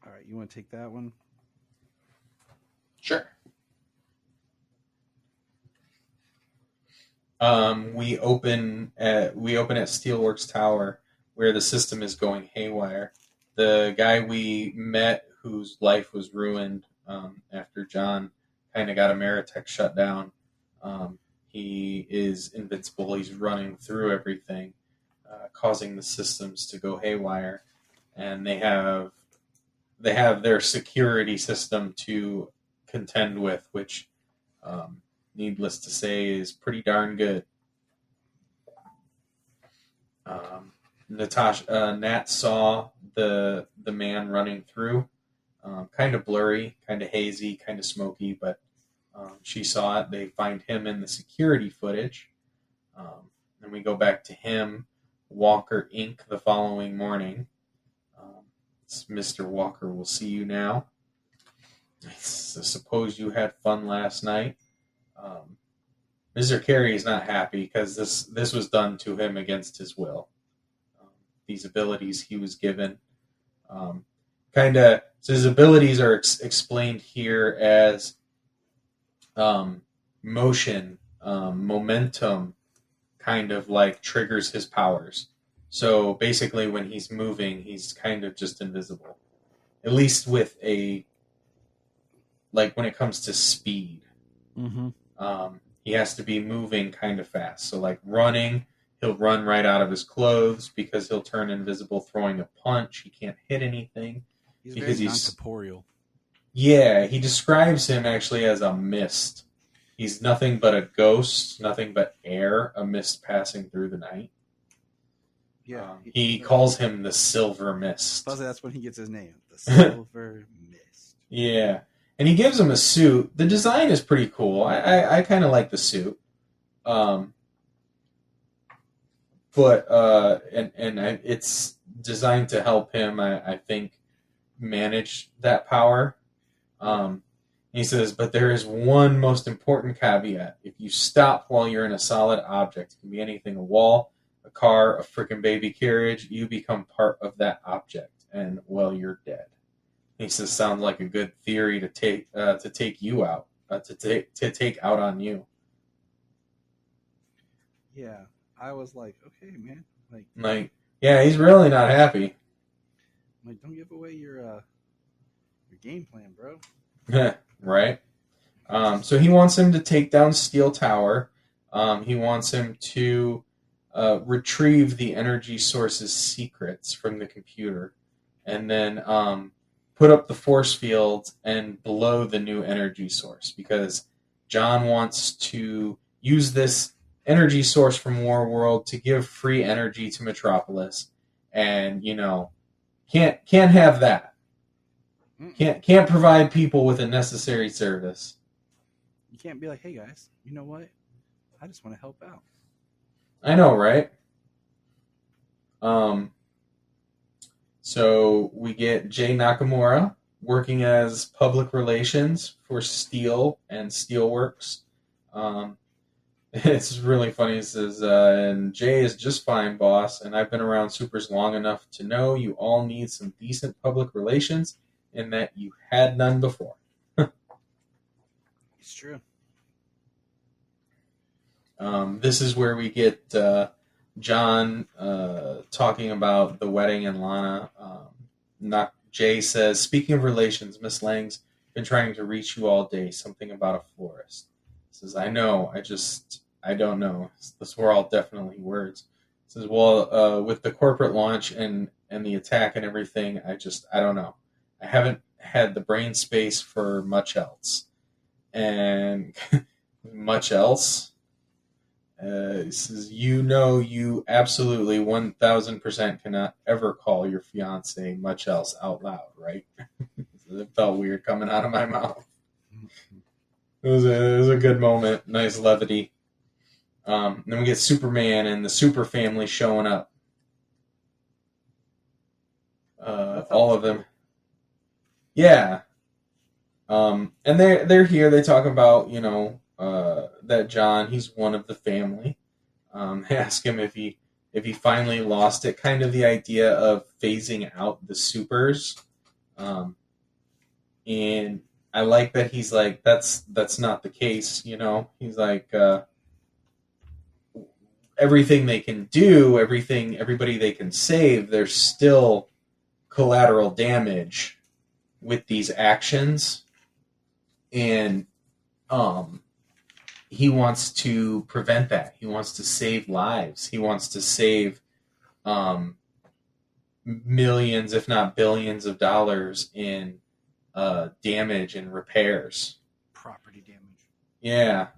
[SPEAKER 4] all right, you want to take that one?
[SPEAKER 5] Sure. We open at Steelworks Tower, where the system is going haywire. The guy we met, whose life was ruined after John kind of got Ameritech shut down, he is invincible. He's running through everything, causing the systems to go haywire, and they have their security system to contend with, which, needless to say, is pretty darn good. Nat saw the man running through, kind of blurry, kind of hazy, kind of smoky, but she saw it. They find him in the security footage. And we go back to him, Walker Inc. the following morning. It's Mr. Walker, we'll see you now. I suppose you had fun last night. Mr. Carey is not happy because this was done to him against his will. These abilities he was given, so his abilities are explained here as motion, momentum, kind of like triggers his powers. So basically, when he's moving, he's kind of just invisible. At least with when it comes to speed.
[SPEAKER 4] Mm-hmm.
[SPEAKER 5] He has to be moving kind of fast. So like running, he'll run right out of his clothes because he'll turn invisible. Throwing a punch, he can't hit anything.
[SPEAKER 4] He's
[SPEAKER 5] because
[SPEAKER 4] very non-corporeal.
[SPEAKER 5] Yeah, he describes him actually as a mist. He's nothing but a ghost, nothing but air, a mist passing through the night.
[SPEAKER 4] Yeah.
[SPEAKER 5] He calls him the Silver Mist.
[SPEAKER 4] That's when he gets his name, the Silver Mist.
[SPEAKER 5] Yeah. And he gives him a suit. The design is pretty cool. I kind of like the suit. It's designed to help him, I think, manage that power. He says, but there is one most important caveat. If you stop while you're in a solid object, it can be anything, a wall, a car, a frickin' baby carriage, you become part of that object, and, well, you're dead. He says, sounds like a good theory to take you out, to take out on you.
[SPEAKER 4] Yeah, I was like, okay, man,
[SPEAKER 5] like, yeah, he's really not happy.
[SPEAKER 4] Like, don't give away your game plan, bro.
[SPEAKER 5] Right. So he wants him to take down Steel Tower. He wants him to retrieve the energy source's secrets from the computer, and then put up the force field and blow the new energy source, because John wants to use this energy source from Warworld to give free energy to Metropolis, and can't have that. Can't provide people with a necessary service.
[SPEAKER 4] You can't be like, hey guys, you know what? I just want to help out.
[SPEAKER 5] I know, right? So we get Jay Nakamura working as public relations for Steel and Steelworks. It's really funny. It says, and Jay is just fine, boss, and I've been around supers long enough to know you all need some decent public relations, and that you had none before.
[SPEAKER 4] It's true.
[SPEAKER 5] This is where we get John talking about the wedding and Lana. Jay says, speaking of relations, Miss Lang's been trying to reach you all day. Something about a florist. He says, I know. I don't know. Those were all definitely words. He says, well, with the corporate launch and the attack and everything, I don't know. I haven't had the brain space for much else. And much else? He says, you absolutely 1000% cannot ever call your fiance much else out loud, right? It felt weird coming out of my mouth. It was a good moment. Nice levity. Then we get Superman and the Super Family showing up. All of them. Yeah. And they're here. They talk about, that John, he's one of the family. They ask him if he finally lost it. Kind of the idea of phasing out the supers. And I like that he's like, that's not the case, He's like, everything they can do, everybody they can save, there's still collateral damage with these actions. And he wants to prevent that. He wants to save lives. He wants to save millions, if not billions of dollars in damage and repairs.
[SPEAKER 4] Property damage.
[SPEAKER 5] Yeah.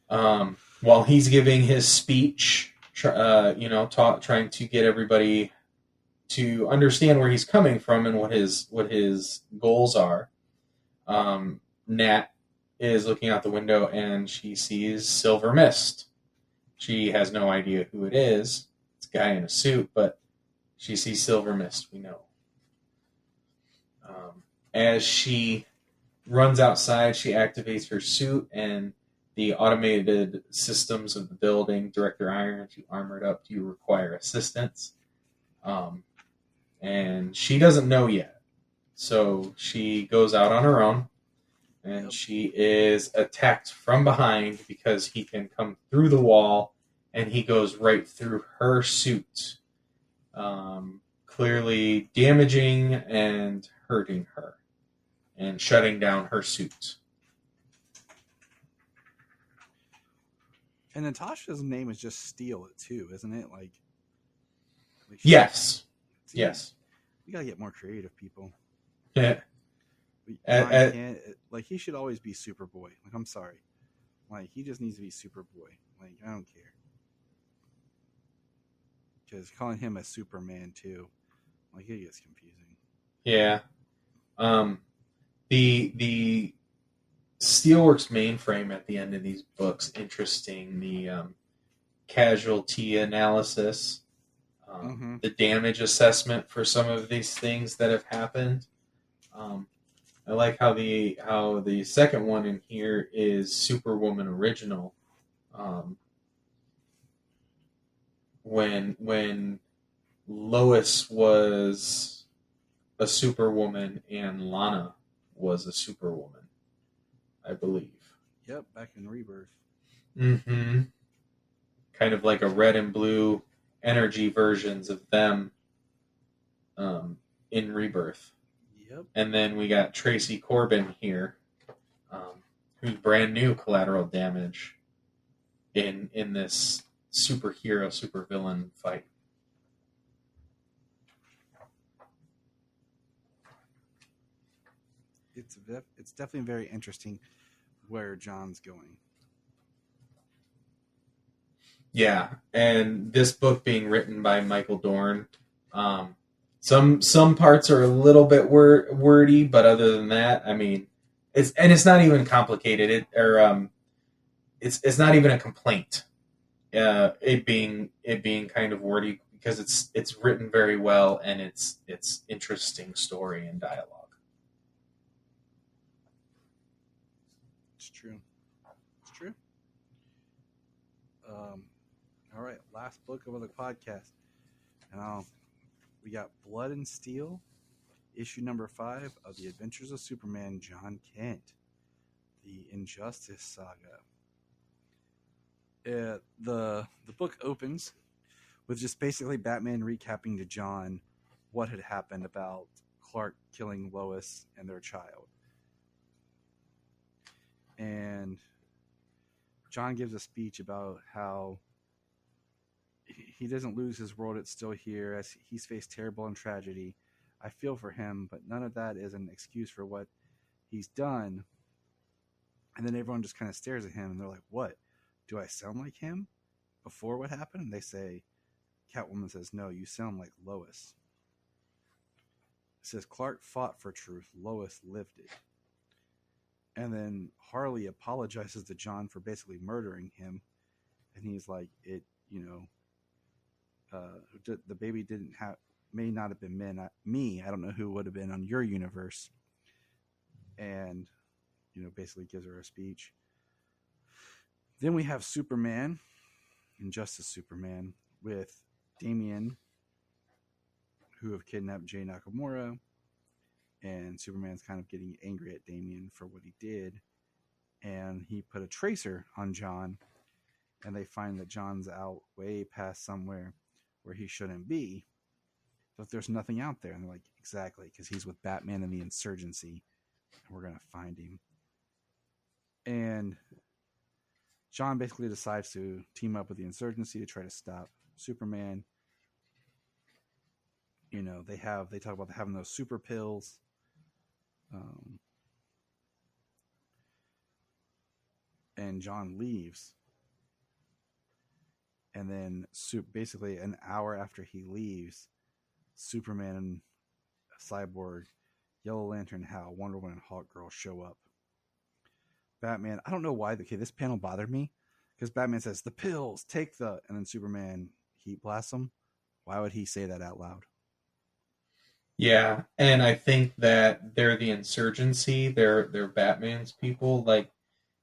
[SPEAKER 5] While he's giving his speech, trying to get everybody to understand where he's coming from and what his goals are. Nat is looking out the window and she sees Silver Mist. She has no idea who it is. It's a guy in a suit, but she sees Silver Mist, we know. As she runs outside, she activates her suit and the automated systems of the building. Director Iron, you armored up, do you require assistance? And she doesn't know yet. So she goes out on her own, and she is attacked from behind because he can come through the wall, and he goes right through her suit, clearly damaging and hurting her, and shutting down her suit.
[SPEAKER 4] And Natasha's name is just Steel, too, isn't it? Like
[SPEAKER 5] yes.
[SPEAKER 4] See,
[SPEAKER 5] Yes.
[SPEAKER 4] We gotta get more creative, people.
[SPEAKER 5] Yeah.
[SPEAKER 4] He should always be Superboy. Like, I'm sorry. Like, he just needs to be Superboy. Like, I don't care. Because calling him a Superman, too, like, it gets confusing.
[SPEAKER 5] Yeah. The Steelworks mainframe at the end of these books, interesting. The casualty analysis, the damage assessment for some of these things that have happened. I like how the second one in here is Superwoman original. When Lois was a Superwoman and Lana was a Superwoman, I believe.
[SPEAKER 4] Yep, back in Rebirth.
[SPEAKER 5] Mm-hmm. Kind of like a red and blue energy versions of them in Rebirth.
[SPEAKER 4] Yep.
[SPEAKER 5] And then we got Tracy Corbin here, who's brand new collateral damage in this superhero, supervillain fight.
[SPEAKER 4] It's definitely very interesting where John's going.
[SPEAKER 5] Yeah, and this book being written by Michael Dorn, some parts are a little bit wordy, but other than that, I mean, it's not even complicated. It's not even a complaint. It being kind of wordy because it's written very well and it's interesting story and dialogue.
[SPEAKER 4] It's true. It's true. All right, last book of the podcast. And we got Blood and Steel, issue number 5 of The Adventures of Superman, John Kent, the Injustice saga. The book opens with just basically Batman recapping to John what had happened about Clark killing Lois and their child. And John gives a speech about how he doesn't lose his world, it's still here, as he's faced terrible and tragedy, I feel for him, but none of that is an excuse for what he's done. And then everyone just kind of stares at him and they're like, what? Do I sound like him before what happened? And they say, Catwoman says, no, you sound like Lois. It says, Clark fought for truth. Lois lived it. And then Harley apologizes to John for basically murdering him. And he's like, the baby may not have been me. I don't know who would have been on your universe. And, basically gives her a speech. Then we have Superman, Injustice Superman, with Damian, who have kidnapped Jay Nakamura. And Superman's kind of getting angry at Damian for what he did. And he put a tracer on John. And they find that John's out way past somewhere where he shouldn't be. But there's nothing out there. And they're like, exactly, because he's with Batman and the Insurgency. And we're going to find him. And John basically decides to team up with the Insurgency to try to stop Superman. They talk about having those super pills. And John leaves. And then basically an hour after he leaves, Superman and Cyborg, Yellow Lantern, Hal, Wonder Woman, and Hawkgirl show up. Batman, I don't know why. Okay, this panel bothered me because Batman says, the pills, take the... And then Superman heat blasts them. Why would he say that out loud?
[SPEAKER 5] Yeah, and I think that they're the Insurgency. They're Batman's people. Like,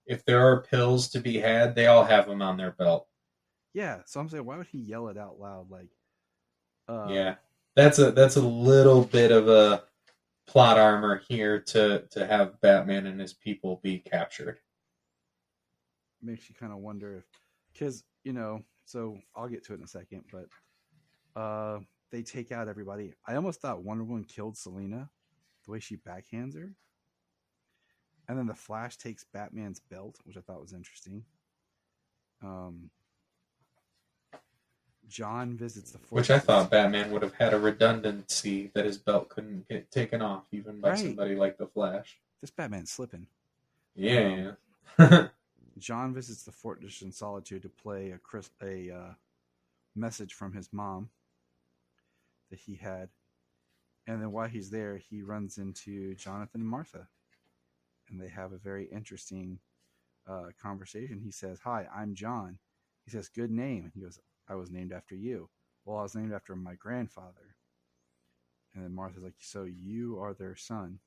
[SPEAKER 5] if there are pills to be had, they all have them on their belt.
[SPEAKER 4] Yeah, so I'm saying, why would he yell it out loud? Like,
[SPEAKER 5] yeah, that's a little bit of a plot armor here to have Batman and his people be captured.
[SPEAKER 4] Makes you kind of wonder if, because so I'll get to it in a second, but they take out everybody. I almost thought Wonder Woman killed Selena, the way she backhands her, and then the Flash takes Batman's belt, which I thought was interesting. John visits the fortress.
[SPEAKER 5] Which I thought Batman would have had a redundancy that his belt couldn't get taken off even by somebody like the Flash.
[SPEAKER 4] This Batman's slipping.
[SPEAKER 5] Yeah.
[SPEAKER 4] John visits the fortress in Solitude to play a message from his mom that he had. And then while he's there, he runs into Jonathan and Martha. And they have a very interesting conversation. He says, hi, I'm John. He says, good name. And he goes, I was named after you. Well, I was named after my grandfather. And then Martha's like, so you are their son.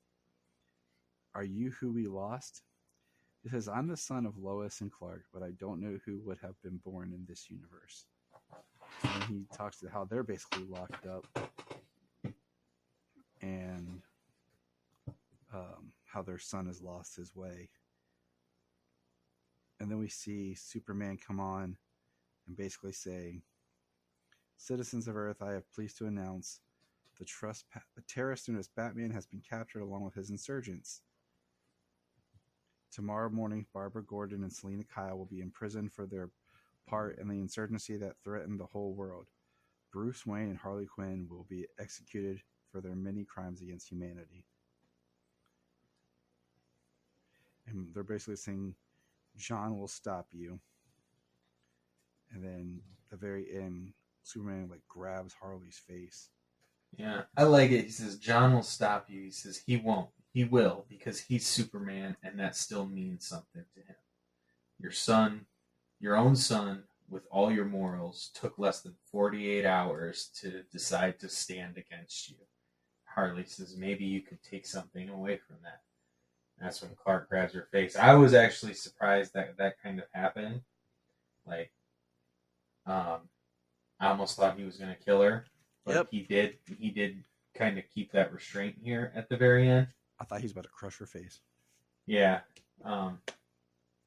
[SPEAKER 4] Are you who we lost? He says, I'm the son of Lois and Clark, but I don't know who would have been born in this universe. And he talks to how they're basically locked up and how their son has lost his way. And then we see Superman come on and basically say, citizens of Earth, I have pleased to announce the terrorist known as Batman has been captured along with his insurgents. Tomorrow morning, Barbara Gordon and Selena Kyle will be imprisoned for their part in the insurgency that threatened the whole world. Bruce Wayne and Harley Quinn will be executed for their many crimes against humanity. And they're basically saying, John will stop you. And then at the very end, Superman grabs Harley's face.
[SPEAKER 5] Yeah, I like it. He says, John will stop you. He says, he won't. He will, because he's Superman, and that still means something to him. Your son, your own son, with all your morals, took less than 48 hours to decide to stand against you. Harley says, maybe you could take something away from that. That's when Clark grabs her face. I was actually surprised that that kind of happened. I almost thought he was going to kill her, but he did kind of keep that restraint here at the very end.
[SPEAKER 4] I thought he was about to crush her face.
[SPEAKER 5] Yeah.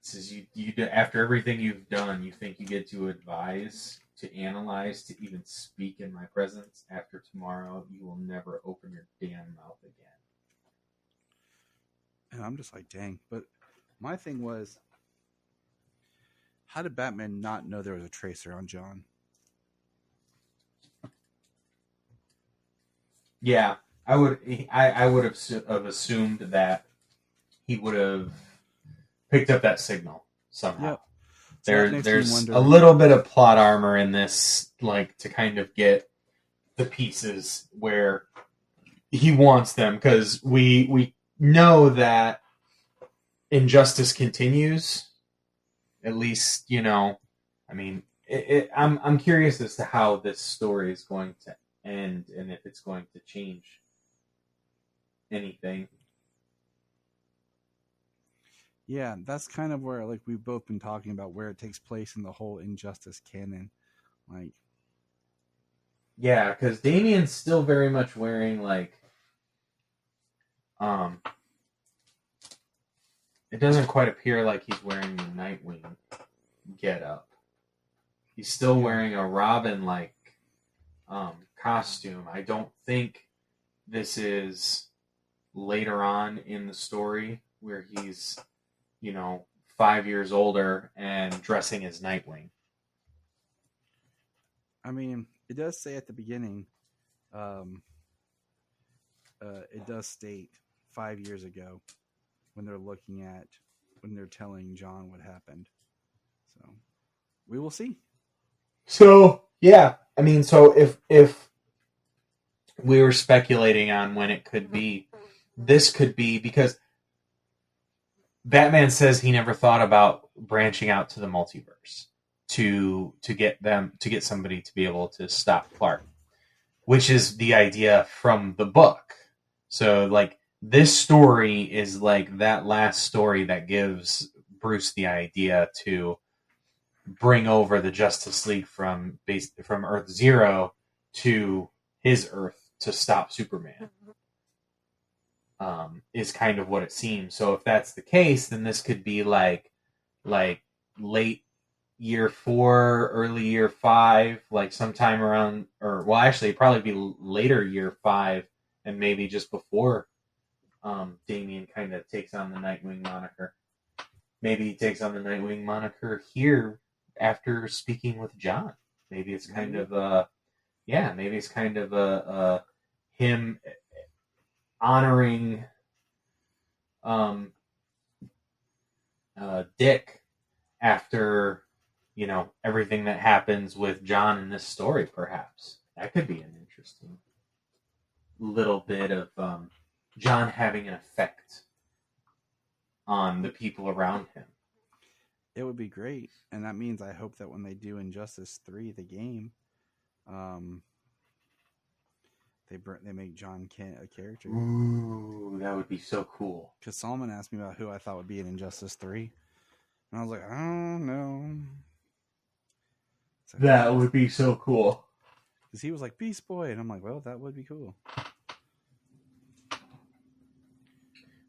[SPEAKER 5] Says you after everything you've done, you think you get to advise, to analyze, to even speak in my presence. After tomorrow, you will never open your damn mouth again.
[SPEAKER 4] And I'm just like, dang. But my thing was, how did Batman not know there was a tracer on John?
[SPEAKER 5] Yeah, I would have assumed that he would have picked up that signal somehow.
[SPEAKER 4] Yep. So that makes me
[SPEAKER 5] There's
[SPEAKER 4] wonder-
[SPEAKER 5] a little bit of plot armor in this, like, to kind of get the pieces where he wants them, because we know that injustice continues. At least, you know, I mean, I'm curious as to how this story is going to end and if it's going to change anything.
[SPEAKER 4] Yeah, that's kind of where, like, we've both been talking about where it takes place in the whole Injustice canon. Like,
[SPEAKER 5] Yeah, because Damien's still very much wearing, like, it doesn't quite appear like he's wearing the Nightwing getup. He's still wearing a Robin-like costume. I don't think this is later on in the story where he's, you know, 5 years older and dressing as Nightwing.
[SPEAKER 4] I mean, it does say at the beginning, it does state 5 years ago when they're telling John what happened. So we will see.
[SPEAKER 5] So, yeah. I mean, so if we were speculating on when it could be, this could be, because Batman says he never thought about branching out to the multiverse to get somebody to be able to stop Clark, which is the idea from the book. So, like, this story is like that last story that gives Bruce the idea to bring over the Justice League from Earth Zero to his Earth to stop Superman. Is kind of what it seems. So if that's the case, then this could be like late year 4, early year 5, like sometime around, or well, actually, it'd probably be later year 5, and maybe just before Damien kind of takes on the Nightwing moniker. Maybe he takes on the Nightwing moniker here after speaking with John. Maybe it's kind of him honoring Dick after, you know, everything that happens with John in this story. Perhaps that could be an interesting little bit of John having an effect on the people around him.
[SPEAKER 4] It would be great, and that means I hope that when they do Injustice 3, the game, they make John Kent a character.
[SPEAKER 5] Ooh, that would be so cool.
[SPEAKER 4] Because Solomon asked me about who I thought would be in Injustice 3, and I was like, I don't know. Like,
[SPEAKER 5] that would be so cool.
[SPEAKER 4] Because he was like, Beast Boy, and I'm like, well, that would be cool.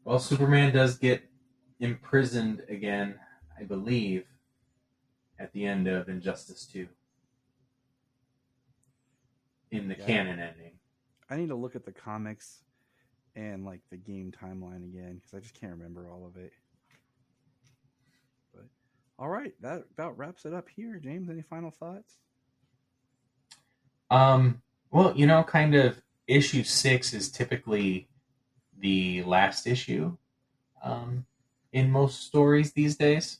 [SPEAKER 5] Well, Superman does get imprisoned again, I believe, at the end of Injustice 2. In the canon ending.
[SPEAKER 4] I need to look at the comics and like the game timeline again, because I just can't remember all of it. But all right, that about wraps it up here. James, any final thoughts?
[SPEAKER 5] Well, you know, kind of issue 6 is typically the last issue in most stories these days.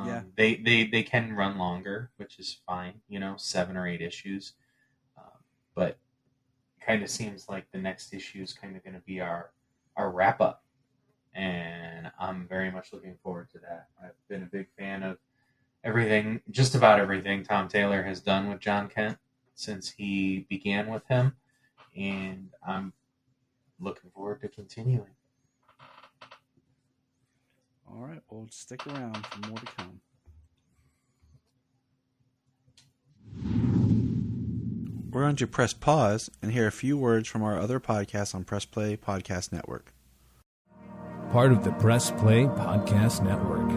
[SPEAKER 4] Yeah.
[SPEAKER 5] They can run longer, which is fine, you know, 7 or 8 issues. But it kind of seems like the next issue is kind of going to be our wrap up. And I'm very much looking forward to that. I've been a big fan of everything, just about everything Tom Taylor has done with John Kent since he began with him. And I'm looking forward to continuing.
[SPEAKER 4] All right, well, stick around for more to come. We're going to press pause and hear a few words from our other podcasts on Press Play Podcast Network.
[SPEAKER 1] Part of the Press Play Podcast Network.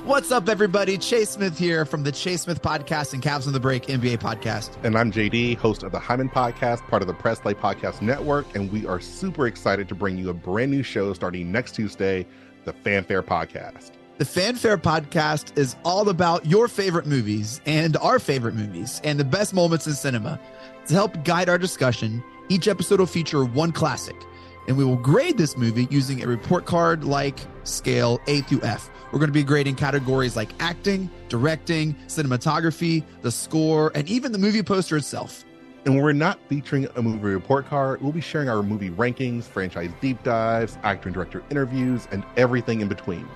[SPEAKER 6] What's up, everybody? Chase Smith here from the Chase Smith Podcast and Cavs on the Break NBA Podcast.
[SPEAKER 7] And I'm JD, host of the Hyman Podcast, part of the Press Play Podcast Network, and we are super excited to bring you a brand new show starting next Tuesday, the Fanfare Podcast.
[SPEAKER 6] The Fanfare Podcast is all about your favorite movies and our favorite movies and the best moments in cinema. To help guide our discussion, each episode will feature one classic, and we will grade this movie using a report card-like scale A through F. We're going to be grading categories like acting, directing, cinematography, the score, and even the movie poster itself.
[SPEAKER 7] And when we're not featuring a movie report card, we'll be sharing our movie rankings, franchise deep dives, actor and director interviews, and everything in between.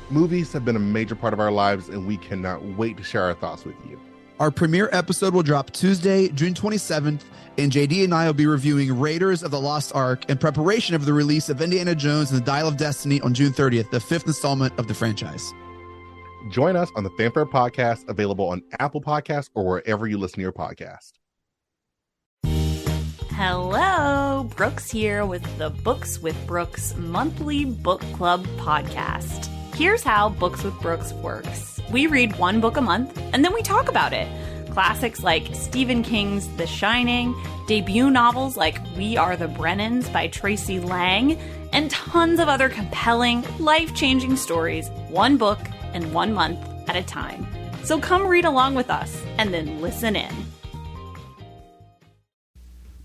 [SPEAKER 7] Movies have been a major part of our lives, and we cannot wait to share our thoughts with you.
[SPEAKER 6] Our premiere episode will drop Tuesday, June 27th, and JD and I will be reviewing Raiders of the Lost Ark in preparation of the release of Indiana Jones and the Dial of Destiny on June 30th, the 5th installment of the franchise.
[SPEAKER 7] Join us on the Fanfare Podcast, available on Apple Podcasts or wherever you listen to your podcast.
[SPEAKER 8] Hello, Brooks here with the Books with Brooks monthly book club podcast. Here's how Books with Brooks works. We read one book a month, and then we talk about it. Classics like Stephen King's The Shining, debut novels like We Are the Brennans by Tracy Lang, and tons of other compelling, life-changing stories, one book and 1 month at a time. So come read along with us, and then listen in.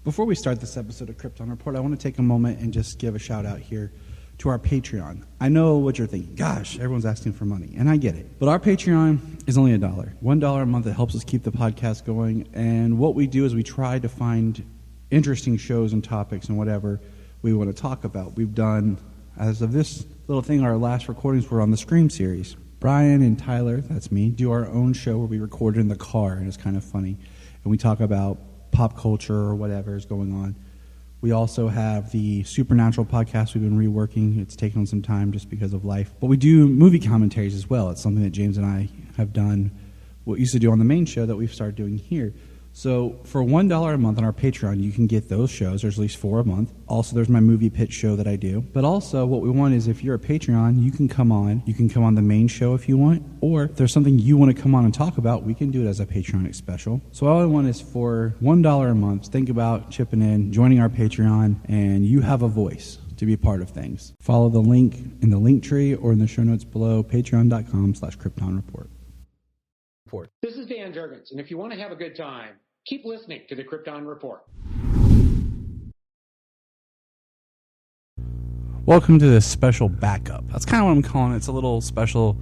[SPEAKER 4] Before we start this episode of Krypton Report, I want to take a moment and just give a shout out here to our Patreon. I know what you're thinking. Gosh, everyone's asking for money, and I get it. But our Patreon is only $1. $1 a month that helps us keep the podcast going. And what we do is we try to find interesting shows and topics and whatever we want to talk about. We've done, as of this little thing, our last recordings were on the Scream series. Brian and Tyler, that's me, do our own show where we record in the car, and it's kind of funny. And we talk about pop culture or whatever is going on. We also have the Supernatural podcast we've been reworking. It's taken on some time just because of life. But we do movie commentaries as well. It's something that James and I have done, what we used to do on the main show that we've started doing here. So for $1 a month on our Patreon, you can get those shows. There's at least 4 a month. Also, there's my movie pitch show that I do. But also, what we want is if you're a Patreon, you can come on. You can come on the main show if you want. Or if there's something you want to come on and talk about, we can do it as a Patreon special. So all I want is for $1 a month, think about chipping in, joining our Patreon, and you have a voice to be a part of things. Follow the link in the link tree or in the show notes below, patreon.com/KryptonReport.
[SPEAKER 9] This is Dan Jurgens, and if you want to have a good time, keep listening to the Krypton Report.
[SPEAKER 4] Welcome to this special backup. That's kind of what I'm calling it. It's a little special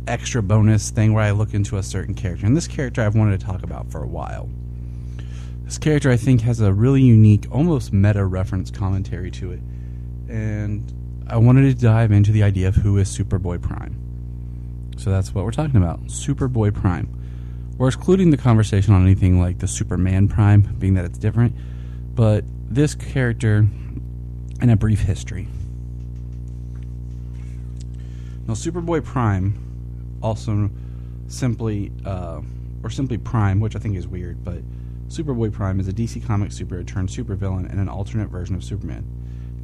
[SPEAKER 4] extra bonus thing where I look into a certain character. And this character I've wanted to talk about for a while. This character I think has a really unique, almost meta-reference commentary to it. And I wanted to dive into the idea of who is Superboy Prime. So that's what we're talking about, Superboy Prime. We're excluding the conversation on anything like the Superman Prime, being that it's different, but this character and a brief history. Now, Superboy Prime, also simply Prime, which I think is weird, but Superboy Prime is a DC Comics superhero turned supervillain and an alternate version of Superman.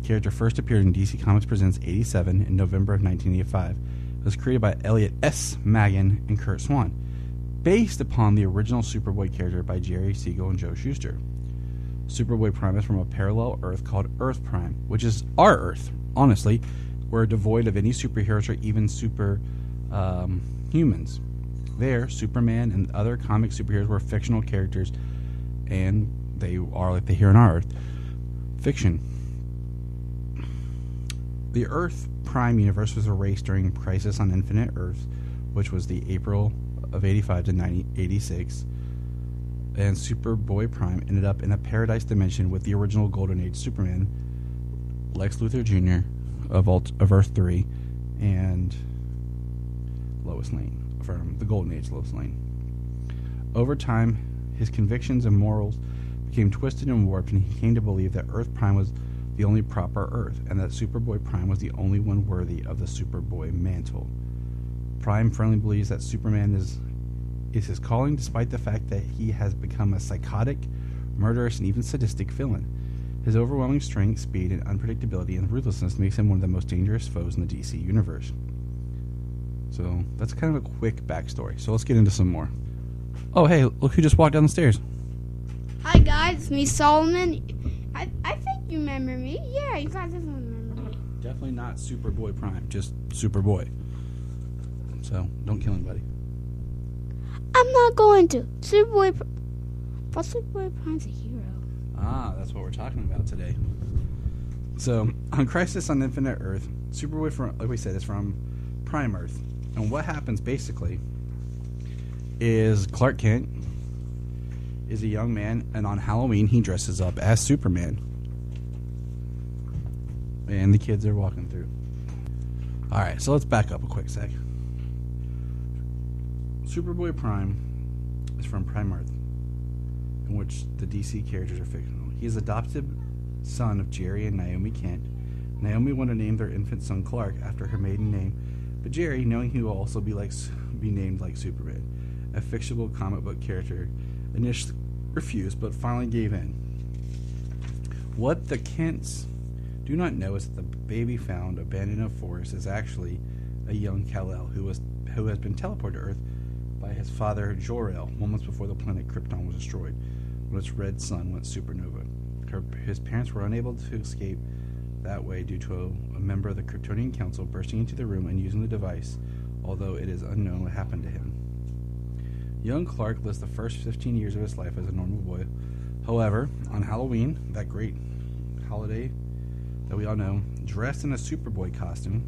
[SPEAKER 4] The character first appeared in DC Comics Presents 87 in November of 1985. It was created by Elliot S. Maggin and Kurt Swan, based upon the original Superboy character by Jerry Siegel and Joe Shuster. Superboy Prime is from a parallel Earth called Earth Prime, which is our Earth. Honestly, we're devoid of any superheroes or even super humans. There, Superman and other comic superheroes were fictional characters, and they are like they here on our Earth. Fiction. The Earth Prime universe was erased during Crisis on Infinite Earths, which was the April of 85 to 86, and Superboy Prime ended up in a paradise dimension with the original Golden Age Superman, Lex Luthor Jr. of Earth 3, and Lois Lane, from the Golden Age Lois Lane. Over time, his convictions and morals became twisted and warped, and he came to believe that Earth Prime was the only proper Earth, and that Superboy Prime was the only one worthy of the Superboy mantle. Prime firmly believes that Superman is his calling, despite the fact that he has become a psychotic, murderous, and even sadistic villain. His overwhelming strength, speed, and unpredictability and ruthlessness makes him one of the most dangerous foes in the DC universe. So that's kind of a quick backstory. So let's get into some more. Oh, hey, look who just walked down the stairs.
[SPEAKER 2] Hi guys, it's me, Solomon. I think you remember me. Yeah, you guys definitely remember me.
[SPEAKER 4] Definitely not Superboy Prime, just Superboy. so don't kill anybody.
[SPEAKER 2] I'm not going to. Superboy Prime's a hero.
[SPEAKER 4] Ah, that's what we're talking about today. So, on Crisis on Infinite Earth, Superboy, like we said, is from Prime Earth. And what happens, basically, is Clark Kent is a young man, and on Halloween, he dresses up as Superman. And the kids are walking through. Alright, so let's back up a quick sec. Superboy Prime is from Prime Earth, in which the DC characters are fictional. He is adopted son of Jerry and Naomi Kent. Naomi wanted to name their infant son Clark after her maiden name, but Jerry, knowing he will also be named like Superman, a fictional comic book character, initially refused but finally gave in. What the Kents do not know is that the baby found abandoned in a forest is actually a young Kal-El who has been teleported to Earth by his father Jor-El moments before the planet Krypton was destroyed when its red sun went supernova. His parents were unable to escape that way due to a member of the Kryptonian Council bursting into the room and using the device, although it is unknown what happened to him. Young Clark lives the first 15 years of his life as a normal boy. However, on Halloween, that great holiday that we all know, dressed in a Superboy costume,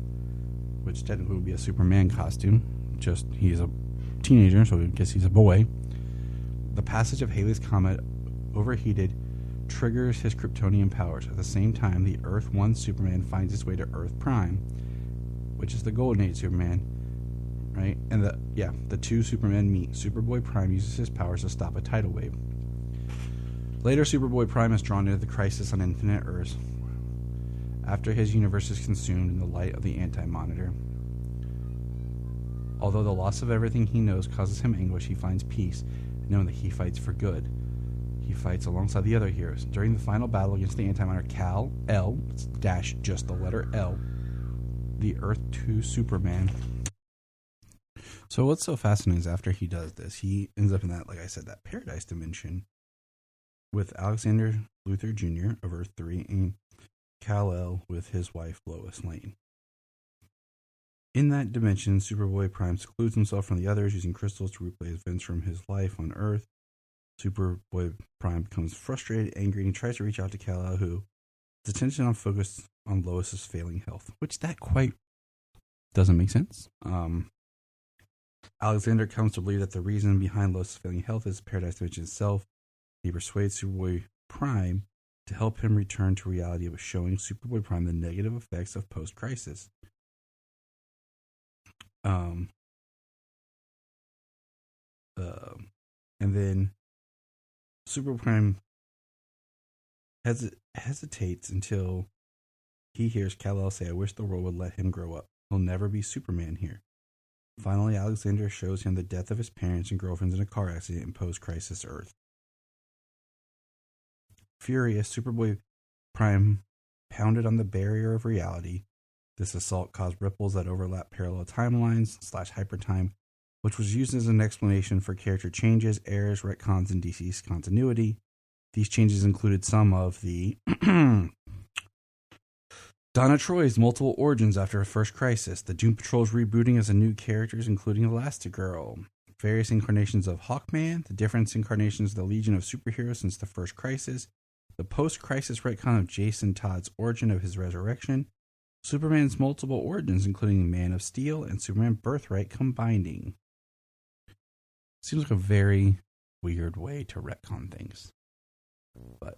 [SPEAKER 4] which technically would be a Superman costume, just he's a teenager, so I guess he's a boy. The passage of Halley's Comet overheated triggers his Kryptonian powers. At the same time, the Earth 1 Superman finds its way to Earth Prime, which is the Golden Age Superman, right? And the two Supermen meet. Superboy Prime uses his powers to stop a tidal wave. Later, Superboy Prime is drawn into the Crisis on Infinite Earths after his universe is consumed in the light of the Anti-Monitor. Although the loss of everything he knows causes him anguish, he finds peace, knowing that he fights for good. He fights alongside the other heroes. During the final battle against the Anti-Monitor, Kal-El, dash just the letter L, the Earth 2 Superman. So what's so fascinating is after he does this, he ends up in that, like I said, that paradise dimension with Alexander Luthor Jr. of Earth 3 and Kal-El with his wife Lois Lane. In that dimension, Superboy Prime secludes himself from the others, using crystals to replay events from his life on Earth. Superboy Prime becomes frustrated, angry, and he tries to reach out to Kal-El, who his attention on focused on Lois's failing health, which that quite doesn't make sense. Alexander comes to believe that the reason behind Lois's failing health is Paradise Dimension itself. He persuades Superboy Prime to help him return to reality by showing Superboy Prime the negative effects of post-crisis. And then Superboy Prime hesitates until he hears Kal-El say, "I wish the world would let him grow up. He'll never be Superman here." Finally, Alexander shows him the death of his parents and girlfriends in a car accident in post-crisis Earth. Furious, Superboy Prime pounded on the barrier of reality. This assault caused ripples that overlap parallel timelines / hypertime, which was used as an explanation for character changes, errors, retcons, and DC's continuity. These changes included some of the Donna Troy's multiple origins after her first crisis, the Doom Patrol's rebooting as a new characters, including Elastigirl, various incarnations of Hawkman, the different incarnations of the Legion of Superheroes since the first crisis, the post-crisis retcon of Jason Todd's origin of his resurrection, Superman's multiple origins, including Man of Steel and Superman Birthright combining. Seems like a very weird way to retcon things. But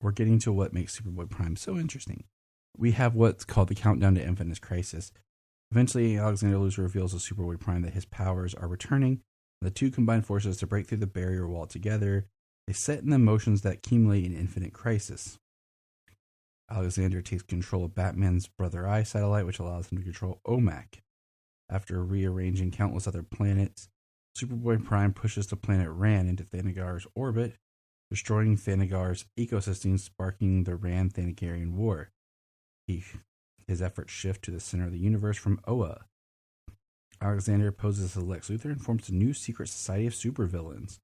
[SPEAKER 4] we're getting to what makes Superboy Prime so interesting. We have what's called the Countdown to Infinite Crisis. Eventually, Alexander Luthor reveals to Superboy Prime that his powers are returning. The two combine forces to break through the barrier wall together. They set in the motions that accumulate in Infinite Crisis. Alexander takes control of Batman's Brother Eye satellite, which allows him to control OMAC. After rearranging countless other planets, Superboy Prime pushes the planet Ran into Thanagar's orbit, destroying Thanagar's ecosystem, sparking the Ran-Thanagarian War. His efforts shift to the center of the universe from Oa. Alexander poses as Lex Luthor and forms a new secret society of supervillains,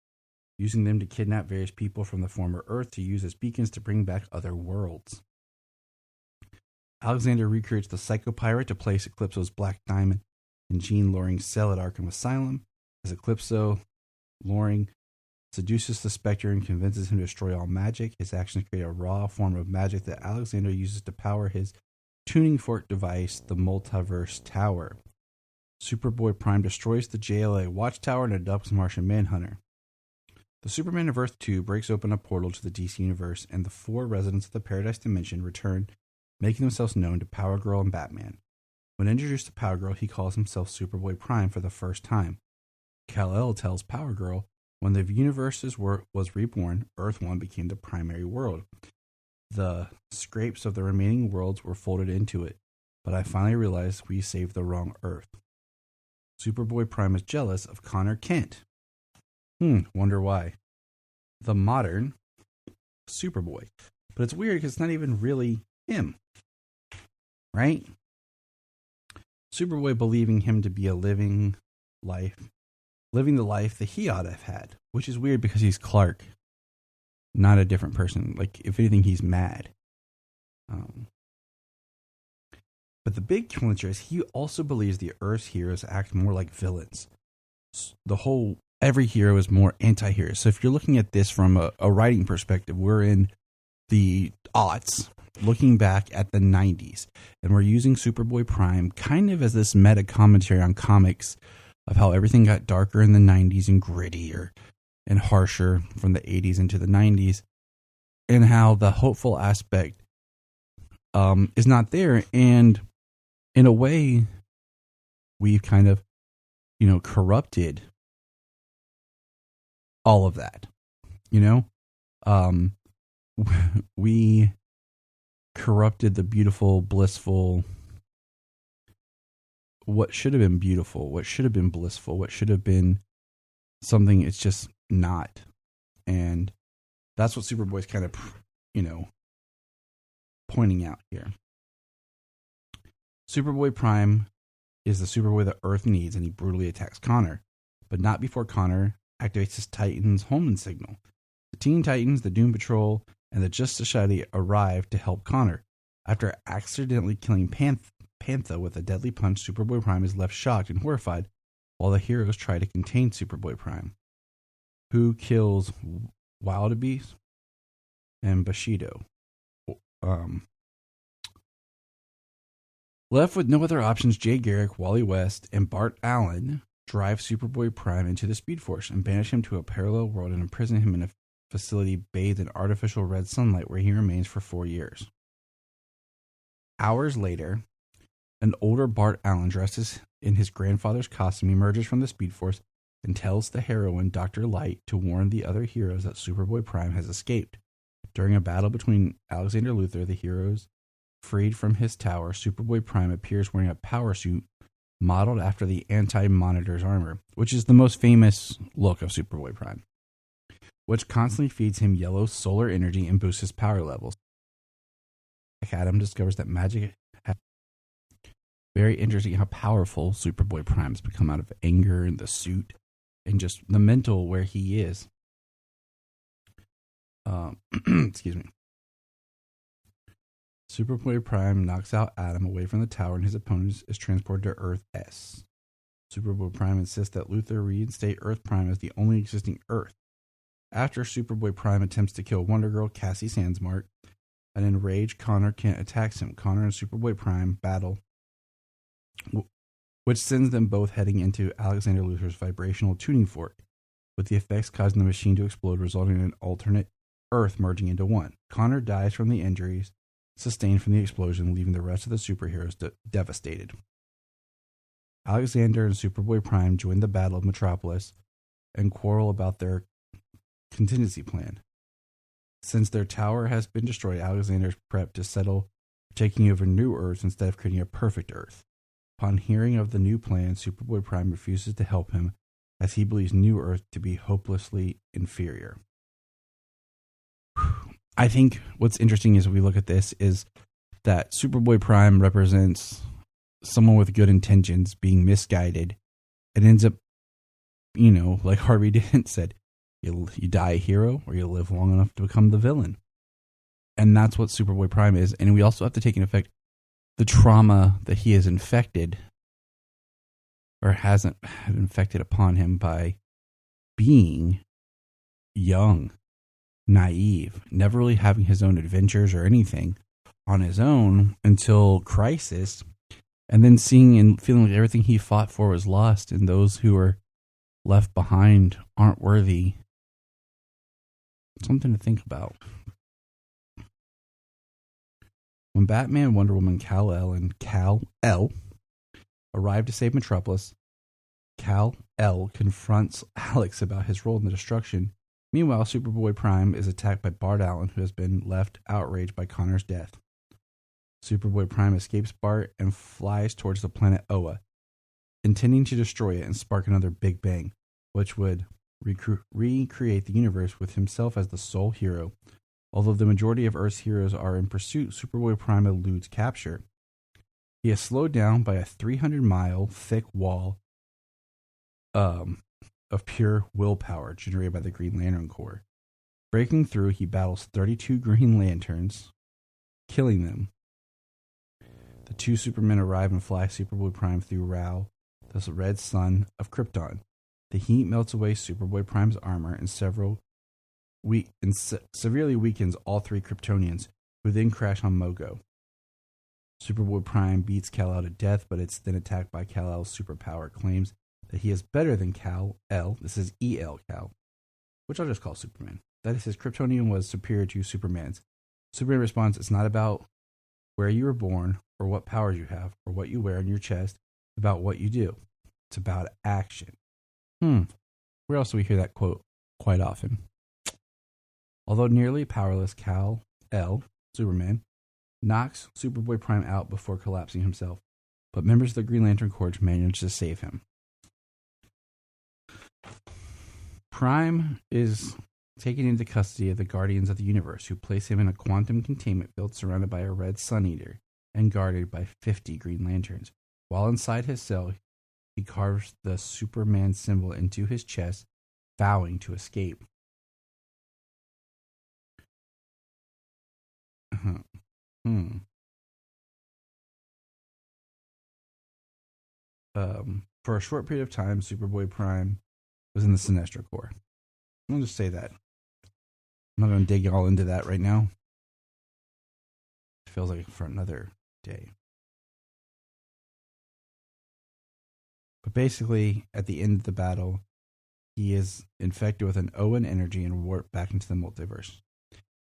[SPEAKER 4] using them to kidnap various people from the former Earth to use as beacons to bring back other worlds. Alexander recreates the Psycho Pirate to place Eclipso's Black Diamond in Jean Loring's cell at Arkham Asylum. As Eclipso, Loring seduces the Spectre and convinces him to destroy all magic. His actions create a raw form of magic that Alexander uses to power his tuning fork device, the Multiverse Tower. Superboy Prime destroys the JLA Watchtower and abducts Martian Manhunter. The Superman of Earth 2 breaks open a portal to the DC Universe, and the 4 residents of the Paradise Dimension return, making themselves known to Power Girl and Batman. When introduced to Power Girl, he calls himself Superboy Prime for the first time. Kal-El tells Power Girl, when the universe was reborn, Earth 1 became the primary world. The scraps of the remaining worlds were folded into it, but I finally realized we saved the wrong Earth. Superboy Prime is jealous of Connor Kent. Wonder why. The modern Superboy. But it's weird because it's not even really him. Right? Superboy believing him to be living the life that he ought to have had. Which is weird because he's Clark. Not a different person. Like, if anything, he's mad. But the big clincher is he also believes the Earth's heroes act more like villains. Every hero is more anti-hero. So if you're looking at this from a writing perspective, we're in the aughts, looking back at the 90s. And we're using Superboy Prime kind of as this meta commentary on comics of how everything got darker in the 90s and grittier and harsher from the 80s into the 90s. And how the hopeful aspect is not there. And in a way, we've kind of, corrupted all of that, we corrupted the beautiful, blissful, what should have been beautiful, what should have been blissful, what should have been something it's just not. And that's what Superboy's kind of, pointing out here. Superboy Prime is the Superboy that Earth needs, and he brutally attacks Connor, but not before Connor activates his Titan's homing signal. The Teen Titans, the Doom Patrol, and the Justice Society arrive to help Connor. After accidentally killing Panther with a deadly punch, Superboy Prime is left shocked and horrified while the heroes try to contain Superboy Prime, who kills Wildebeest and Bushido. Left with no other options, Jay Garrick, Wally West, and Bart Allen drive Superboy Prime into the Speed Force and banish him to a parallel world and imprison him in a facility bathed in artificial red sunlight where he remains for 4 years. Hours later, an older Bart Allen, dressed in his grandfather's costume, emerges from the Speed Force and tells the heroine, Dr. Light, to warn the other heroes that Superboy Prime has escaped. During a battle between Alexander Luthor, the heroes freed from his tower, Superboy Prime appears wearing a power suit modeled after the Anti-Monitor's armor, which is the most famous look of Superboy Prime, which constantly feeds him yellow solar energy and boosts his power levels. Adam discovers that magic has very interesting how powerful Superboy Prime has become out of anger and the suit and just the mental where he is. Excuse me. Superboy Prime knocks out Adam away from the tower and his opponent is transported to Earth S. Superboy Prime insists that Luthor reinstate Earth Prime as the only existing Earth. After Superboy Prime attempts to kill Wonder Girl Cassie Sandsmark, an enraged Connor Kent attacks him. Connor and Superboy Prime battle, which sends them both heading into Alexander Luthor's vibrational tuning fork, with the effects causing the machine to explode, resulting in an alternate Earth merging into one. Connor dies from the injuries sustained from the explosion, leaving the rest of the superheroes devastated. Alexander and Superboy Prime join the Battle of Metropolis and quarrel about their contingency plan. Since their tower has been destroyed, Alexander is prepped to settle taking over New Earth instead of creating a perfect Earth. Upon hearing of the new plan, Superboy Prime refuses to help him as he believes New Earth to be hopelessly inferior. I think what's interesting as we look at this is that Superboy Prime represents someone with good intentions being misguided and ends up, like Harvey Dent said, you die a hero or you live long enough to become the villain. And that's what Superboy Prime is. And we also have to take into effect the trauma that he has infected or hasn't been infected upon him by being young, naive, never really having his own adventures or anything on his own until Crisis, and then seeing and feeling like everything he fought for was lost and those who are left behind aren't worthy. Something to think about. When Batman, Wonder Woman, Kal-El, and Kal-El arrive to save Metropolis, Kal-El confronts Alex about his role in the destruction. Meanwhile, Superboy Prime is attacked by Bart Allen, who has been left outraged by Connor's death. Superboy Prime escapes Bart and flies towards the planet Oa, intending to destroy it and spark another Big Bang, which would recreate the universe with himself as the sole hero. Although the majority of Earth's heroes are in pursuit, Superboy Prime eludes capture. He is slowed down by a 300-mile thick wall of pure willpower generated by the Green Lantern Corps. Breaking through, he battles 32 Green Lanterns, killing them. The two Supermen arrive and fly Superboy Prime through Rao, the red sun of Krypton. The heat melts away Superboy Prime's armor and severely weakens all three Kryptonians, who then crash on Mogo. Superboy Prime beats Kal-El to death, but it's then attacked by Kal-El's superpower. Claims that he is better than Kal-El. This is E.L. Kal, which I'll just call Superman. That is, his Kryptonian was superior to Superman's. Superman responds, "It's not about where you were born, or what powers you have, or what you wear on your chest. It's about what you do. It's about action." Where else do we hear that quote quite often? Although nearly powerless, Kal-El, Superman, knocks Superboy Prime out before collapsing himself, but members of the Green Lantern Corps manage to save him. Prime is taken into custody of the Guardians of the Universe, who place him in a quantum containment field surrounded by a red Sun Eater and guarded by 50 Green Lanterns. While inside his cell, he carves the Superman symbol into his chest, vowing to escape. For a short period of time, Superboy Prime was in the Sinestro Corps. I'll just say that. I'm not going to dig all into that right now. It feels like for another day. But basically, at the end of the battle, he is infected with an Owen energy and warped back into the multiverse.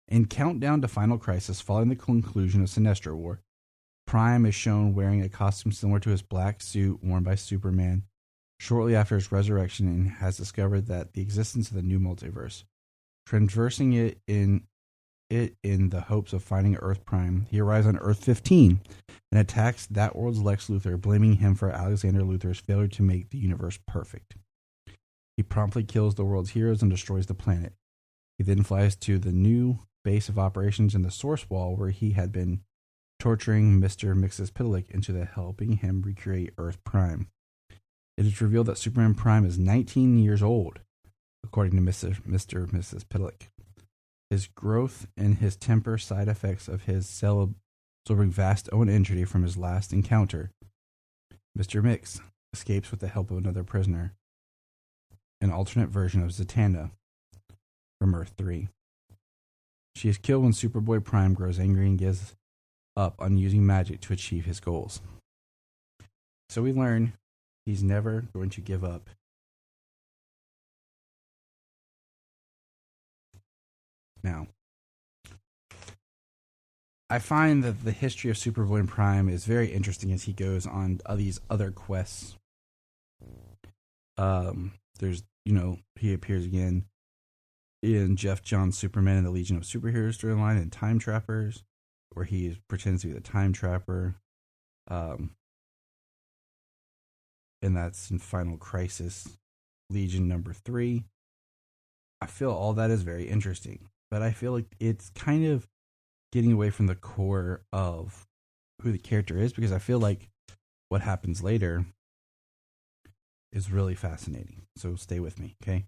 [SPEAKER 4] In Countdown to Final Crisis, following the conclusion of Sinestro War, Prime is shown wearing a costume similar to his black suit worn by Superman shortly after his resurrection, and has discovered that the existence of the new multiverse. Traversing it in the hopes of finding Earth Prime, he arrives on Earth 15 and attacks that world's Lex Luthor, blaming him for Alexander Luthor's failure to make the universe perfect. He promptly kills the world's heroes and destroys the planet. He then flies to the new base of operations in the Source Wall, where he had been torturing Mr. Mxyzptlk into helping him recreate Earth Prime. It is revealed that Superman Prime is 19 years old, according to Mr. Mxyzptlk. His growth and his temper, side effects of his cell absorbing vast Owen energy from his last encounter. Mr. Mix escapes with the help of another prisoner, an alternate version of Zatanna from Earth 3. She is killed when Superboy Prime grows angry and gives up on using magic to achieve his goals. So we learn he's never going to give up. Now, I find that the history of Superboy Prime is very interesting as he goes on these other quests. There's, he appears again in Jeff Johns' Superman and the Legion of Superheroes storyline and Time Trappers, where he pretends to be the Time Trapper. And that's in Final Crisis, Legion number 3. I feel all that is very interesting, but I feel like it's kind of getting away from the core of who the character is, because I feel like what happens later is really fascinating. So stay with me, okay?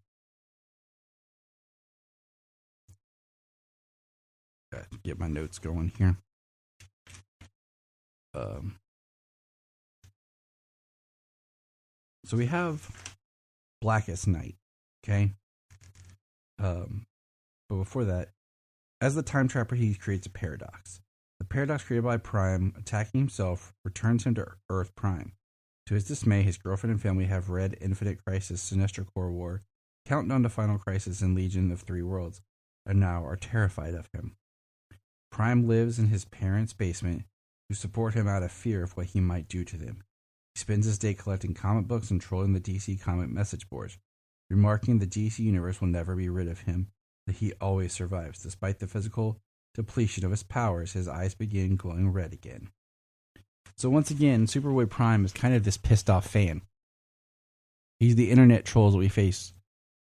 [SPEAKER 4] Got to get my notes going here. So we have Blackest Night, okay? But before that, as the time trapper, he creates a paradox. The paradox created by Prime, attacking himself, returns him to Earth Prime. To his dismay, his girlfriend and family have read Infinite Crisis, Sinestro Corps War, Countdown to Final Crisis, and Legion of Three Worlds, and now are terrified of him. Prime lives in his parents' basement, who support him out of fear of what he might do to them. He spends his day collecting comic books and trolling the DC comic message boards, remarking the DC universe will never be rid of him, that he always survives. Despite the physical depletion of his powers, his eyes begin glowing red again. So once again, Superboy Prime is kind of this pissed off fan. He's the internet trolls that we face.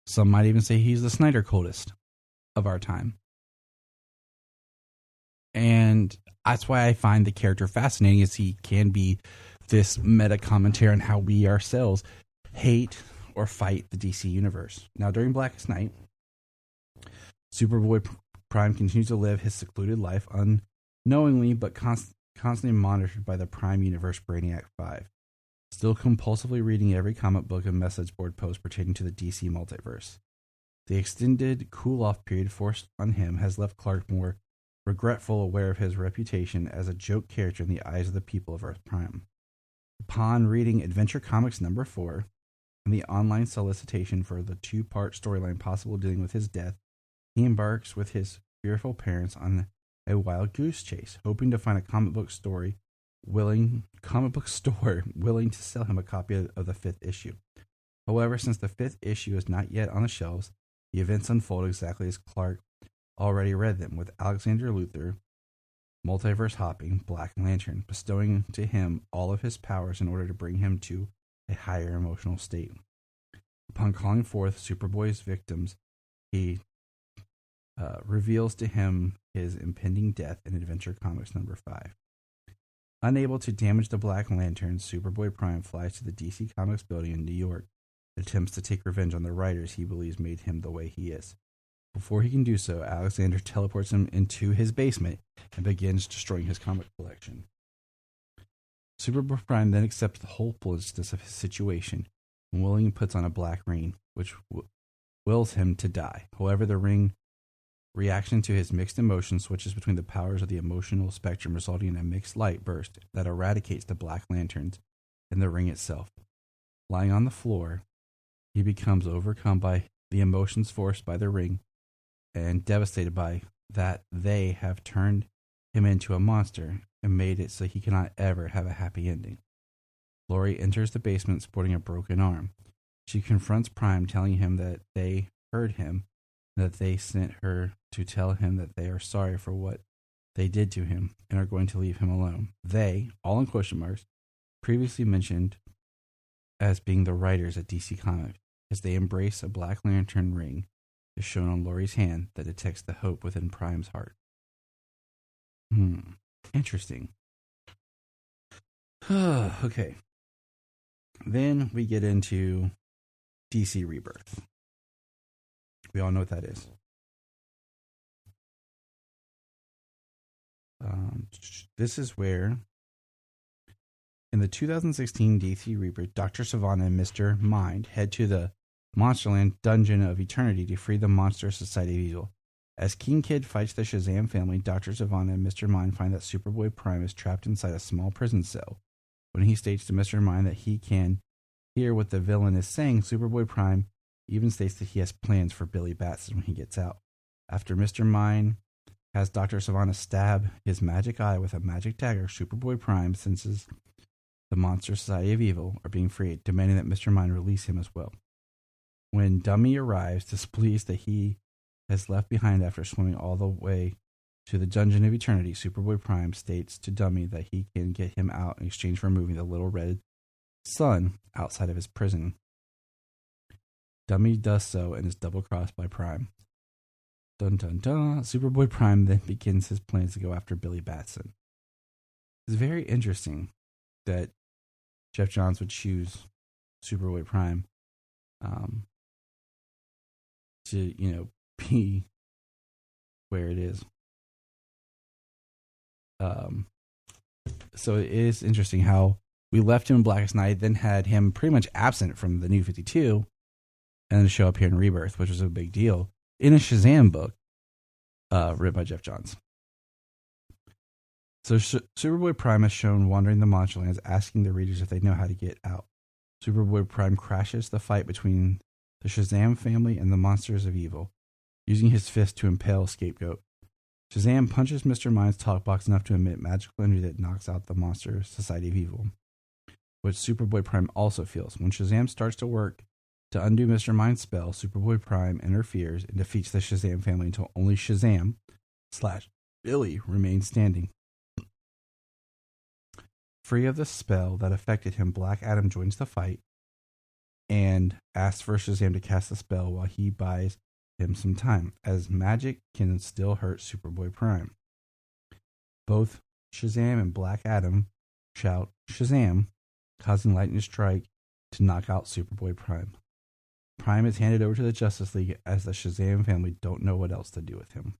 [SPEAKER 4] Some might even say he's the Snyder cultist of our time. And that's why I find the character fascinating, is he can be this meta commentary on how we ourselves hate or fight the DC universe. Now, during Blackest Night, Superboy Prime continues to live his secluded life unknowingly but constantly monitored by the Prime Universe Brainiac 5, still compulsively reading every comic book and message board post pertaining to the DC multiverse. The extended cool-off period forced on him has left Clark more regretful, aware of his reputation as a joke character in the eyes of the people of Earth Prime. Upon reading Adventure Comics number 4 and the online solicitation for the 2-part storyline possible dealing with his death, he embarks with his fearful parents on a wild goose chase, hoping to find a comic book store willing to sell him a copy of the 5th issue. However, since the 5th issue is not yet on the shelves, the events unfold exactly as Clark already read them, with Alexander Luthor, multiverse hopping Black Lantern, bestowing to him all of his powers in order to bring him to a higher emotional state. Upon calling forth Superboy's victims, he reveals to him his impending death in Adventure Comics number 5. Unable to damage the Black Lantern, Superboy Prime flies to the DC Comics building in New York and attempts to take revenge on the writers he believes made him the way he is. Before he can do so, Alexander teleports him into his basement and begins destroying his comic collection. Superboy Prime then accepts the hopelessness of his situation and willingly puts on a black ring, which wills him to die. However, the ring reaction to his mixed emotions switches between the powers of the emotional spectrum, resulting in a mixed light burst that eradicates the Black Lanterns and the ring itself. Lying on the floor, he becomes overcome by the emotions forced by the ring and devastated by that they have turned him into a monster and made it so he cannot ever have a happy ending. Lori enters the basement sporting a broken arm. She confronts Prime, telling him that they heard him, that they sent her to tell him that they are sorry for what they did to him and are going to leave him alone. They, all in question marks, previously mentioned as being the writers at DC Comics, as they embrace a Black Lantern ring is shown on Lori's hand that detects the hope within Prime's heart. Interesting. Okay. Then we get into DC Rebirth. We all know what that is. This is where, in the 2016 DC Rebirth, Dr. Sivana and Mr. Mind head to the Monsterland Dungeon of Eternity to free the Monster Society of Evil. As King Kid fights the Shazam family, Dr. Sivana and Mr. Mind find that Superboy Prime is trapped inside a small prison cell. When he states to Mr. Mind that he can hear what the villain is saying, Superboy Prime even states that he has plans for Billy Batson when he gets out. After Mr. Mind has Dr. Sivana stab his magic eye with a magic dagger, Superboy Prime senses the Monster Society of Evil are being freed, demanding that Mr. Mind release him as well. When Dummy arrives, displeased that he has left behind after swimming all the way to the Dungeon of Eternity, Superboy Prime states to Dummy that he can get him out in exchange for removing the little red sun outside of his prison. Dummy does so and is double-crossed by Prime. Dun dun dun. Superboy Prime then begins his plans to go after Billy Batson. It's very interesting that Jeff Johns would choose Superboy Prime to, be where it is. So it is interesting how We left him in Blackest Night, then had him pretty much absent from the New 52, and then show up here in Rebirth, which was a big deal, in a Shazam book written by Jeff Johns. So Superboy Prime is shown wandering the Monster Lands, asking the readers if they know how to get out. Superboy Prime crashes the fight between the Shazam family and the Monsters of Evil, using his fist to impale Scapegoat. Shazam punches Mr. Mind's talk box enough to emit magical energy that knocks out the Monster Society of Evil, which Superboy Prime also feels. When Shazam starts to work to undo Mr. Mind's spell, Superboy Prime interferes and defeats the Shazam family until only Shazam/Billy remains standing. Free of the spell that affected him, Black Adam joins the fight and asks for Shazam to cast the spell while he buys him some time, as magic can still hurt Superboy Prime. Both Shazam and Black Adam shout Shazam, causing lightning to strike to knock out Superboy Prime. Prime is handed over to the Justice League as the Shazam family don't know what else to do with him.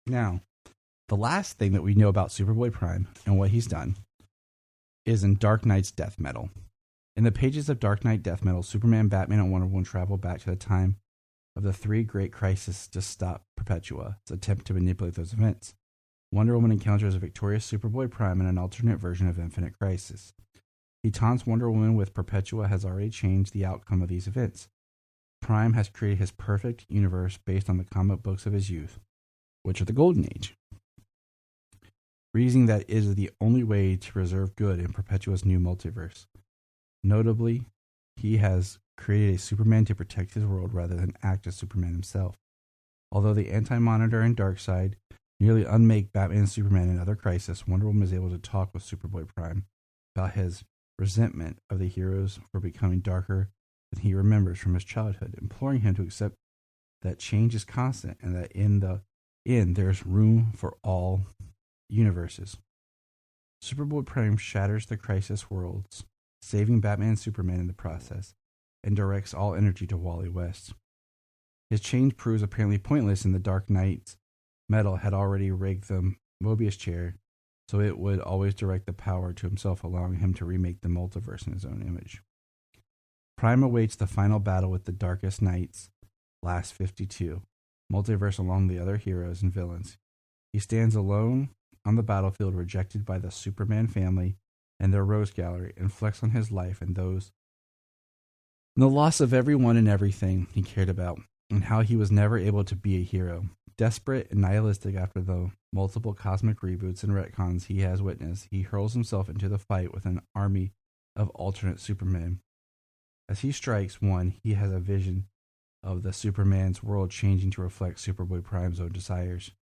[SPEAKER 4] Now, the last thing that we know about Superboy Prime and what he's done is in Dark Knight's Death Metal. In the pages of Dark Knight Death Metal, Superman, Batman, and Wonder Woman travel back to the time of the three great crises to stop Perpetua's attempt to manipulate those events. Wonder Woman encounters a victorious Superboy Prime in an alternate version of Infinite Crisis. He taunts Wonder Woman with Perpetua has already changed the outcome of these events. Prime has created his perfect universe based on the comic books of his youth, which are the Golden Age, reasoning that it is the only way to preserve good in Perpetua's new multiverse. Notably, he has created a Superman to protect his world rather than act as Superman himself. Although the Anti-Monitor and Darkseid nearly unmake Batman and Superman in other crises, Wonder Woman is able to talk with Superboy Prime about his resentment of the heroes for becoming darker than he remembers from his childhood, imploring him to accept that change is constant and that in the end there's room for all universes. Superboy Prime shatters the crisis worlds, saving Batman and Superman in the process, and directs all energy to Wally West. His change proves apparently pointless, and the Dark Knight's metal had already rigged the Mobius chair so it would always direct the power to himself, allowing him to remake the multiverse in his own image. Prime awaits the final battle with the Darkest Knight's Last 52, multiverse along the other heroes and villains. He stands alone on the battlefield, rejected by the Superman family and their Rose Gallery, and reflects on his life and those and the loss of everyone and everything he cared about, and how he was never able to be a hero. Desperate and nihilistic after the multiple cosmic reboots and retcons he has witnessed, he hurls himself into the fight with an army of alternate Supermen. As he strikes one, he has a vision of the Superman's world changing to reflect Superboy Prime's own desires.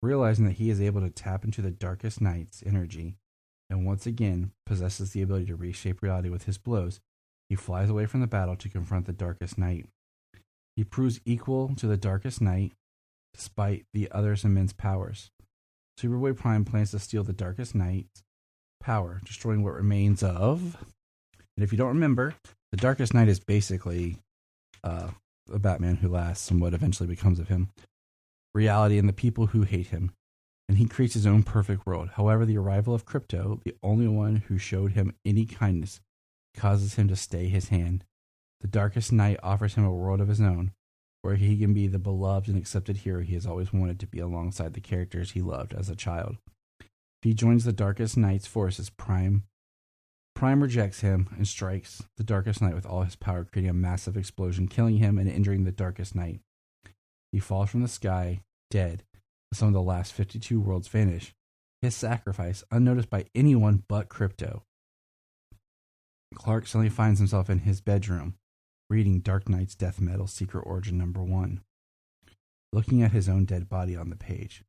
[SPEAKER 4] Realizing that he is able to tap into the Darkest Knight's energy and once again possesses the ability to reshape reality with his blows, he flies away from the battle to confront the Darkest Knight. He proves equal to the Darkest Knight despite the other's immense powers. Superboy Prime plans to steal the Darkest Knight's power, destroying what remains of... And if you don't remember, the Darkest Knight is basically a Batman who lasts and what eventually becomes of him. Reality and the people who hate him, and he creates his own perfect world. However, the arrival of Krypto, the only one who showed him any kindness, causes him to stay his hand. The Darkest Knight offers him a world of his own, where he can be the beloved and accepted hero he has always wanted to be alongside the characters he loved as a child. If he joins the Darkest Knight's forces, Prime rejects him and strikes the Darkest Knight with all his power, creating a massive explosion, killing him and injuring the Darkest Knight. He falls from the sky, dead, as some of the last 52 worlds vanish. His sacrifice, unnoticed by anyone but Krypto. Clark suddenly finds himself in his bedroom, reading Dark Knight's Death Metal Secret Origin #1, looking at his own dead body on the page.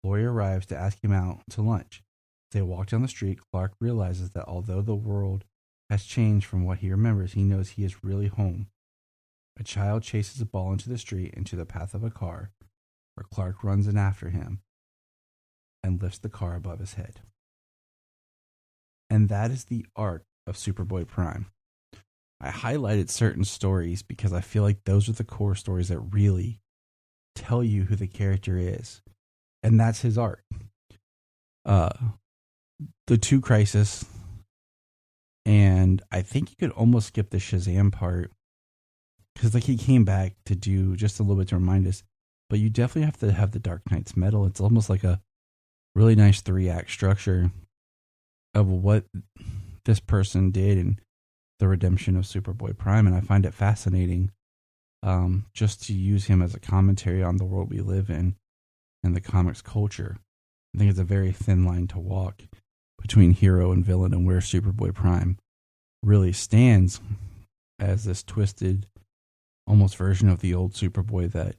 [SPEAKER 4] Lori arrives to ask him out to lunch. As they walk down the street, Clark realizes that although the world has changed from what he remembers, he knows he is really home. A child chases a ball into the street, into the path of a car, where Clark runs in after him and lifts the car above his head. And that is the arc of Superboy Prime. I highlighted certain stories because I feel like those are the core stories that really tell you who the character is. And that's his art. The 2 Crisis, and I think you could almost skip the Shazam part, because like he came back to do just a little bit to remind us, but you definitely have to have the Dark Knight's Metal. It's almost like a really nice 3-act structure of what this person did and the redemption of Superboy Prime, and I find it fascinating just to use him as a commentary on the world we live in and the comics culture. I think it's a very thin line to walk between hero and villain, and where Superboy Prime really stands as this twisted, almost version of the old Superboy that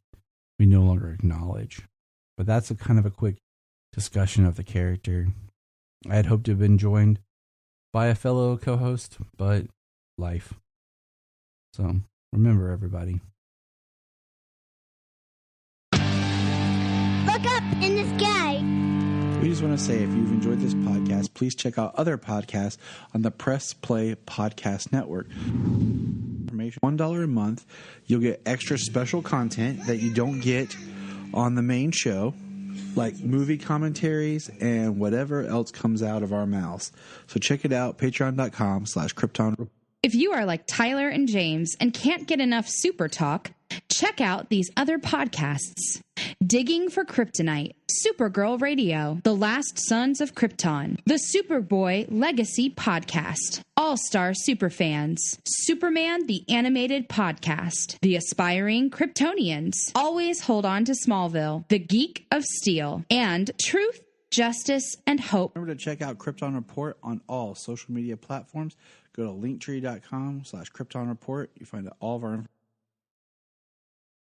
[SPEAKER 4] we no longer acknowledge. But that's a kind of a quick discussion of the character. I had hoped to have been joined by a fellow co-host, but life. So remember, everybody.
[SPEAKER 10] Look up in the sky.
[SPEAKER 11] We just want to say, if you've enjoyed this podcast, please check out other podcasts on the Press Play Podcast Network. Information $1 a month. You'll get extra special content that you don't get on the main show, like movie commentaries and whatever else comes out of our mouths. So check it out, patreon.com/Krypton.
[SPEAKER 12] If you are like Tyler and James and can't get enough Super Talk, check out these other podcasts. Digging for Kryptonite, Supergirl Radio, The Last Sons of Krypton, the Superboy Legacy Podcast, All-Star Superfans, Superman the Animated Podcast, The Aspiring Kryptonians, Always Hold On to Smallville, The Geek of Steel, and Truth, Justice, and Hope.
[SPEAKER 11] Remember to check out Krypton Report on all social media platforms. Go to linktree.com/Krypton Report. You find all of our information.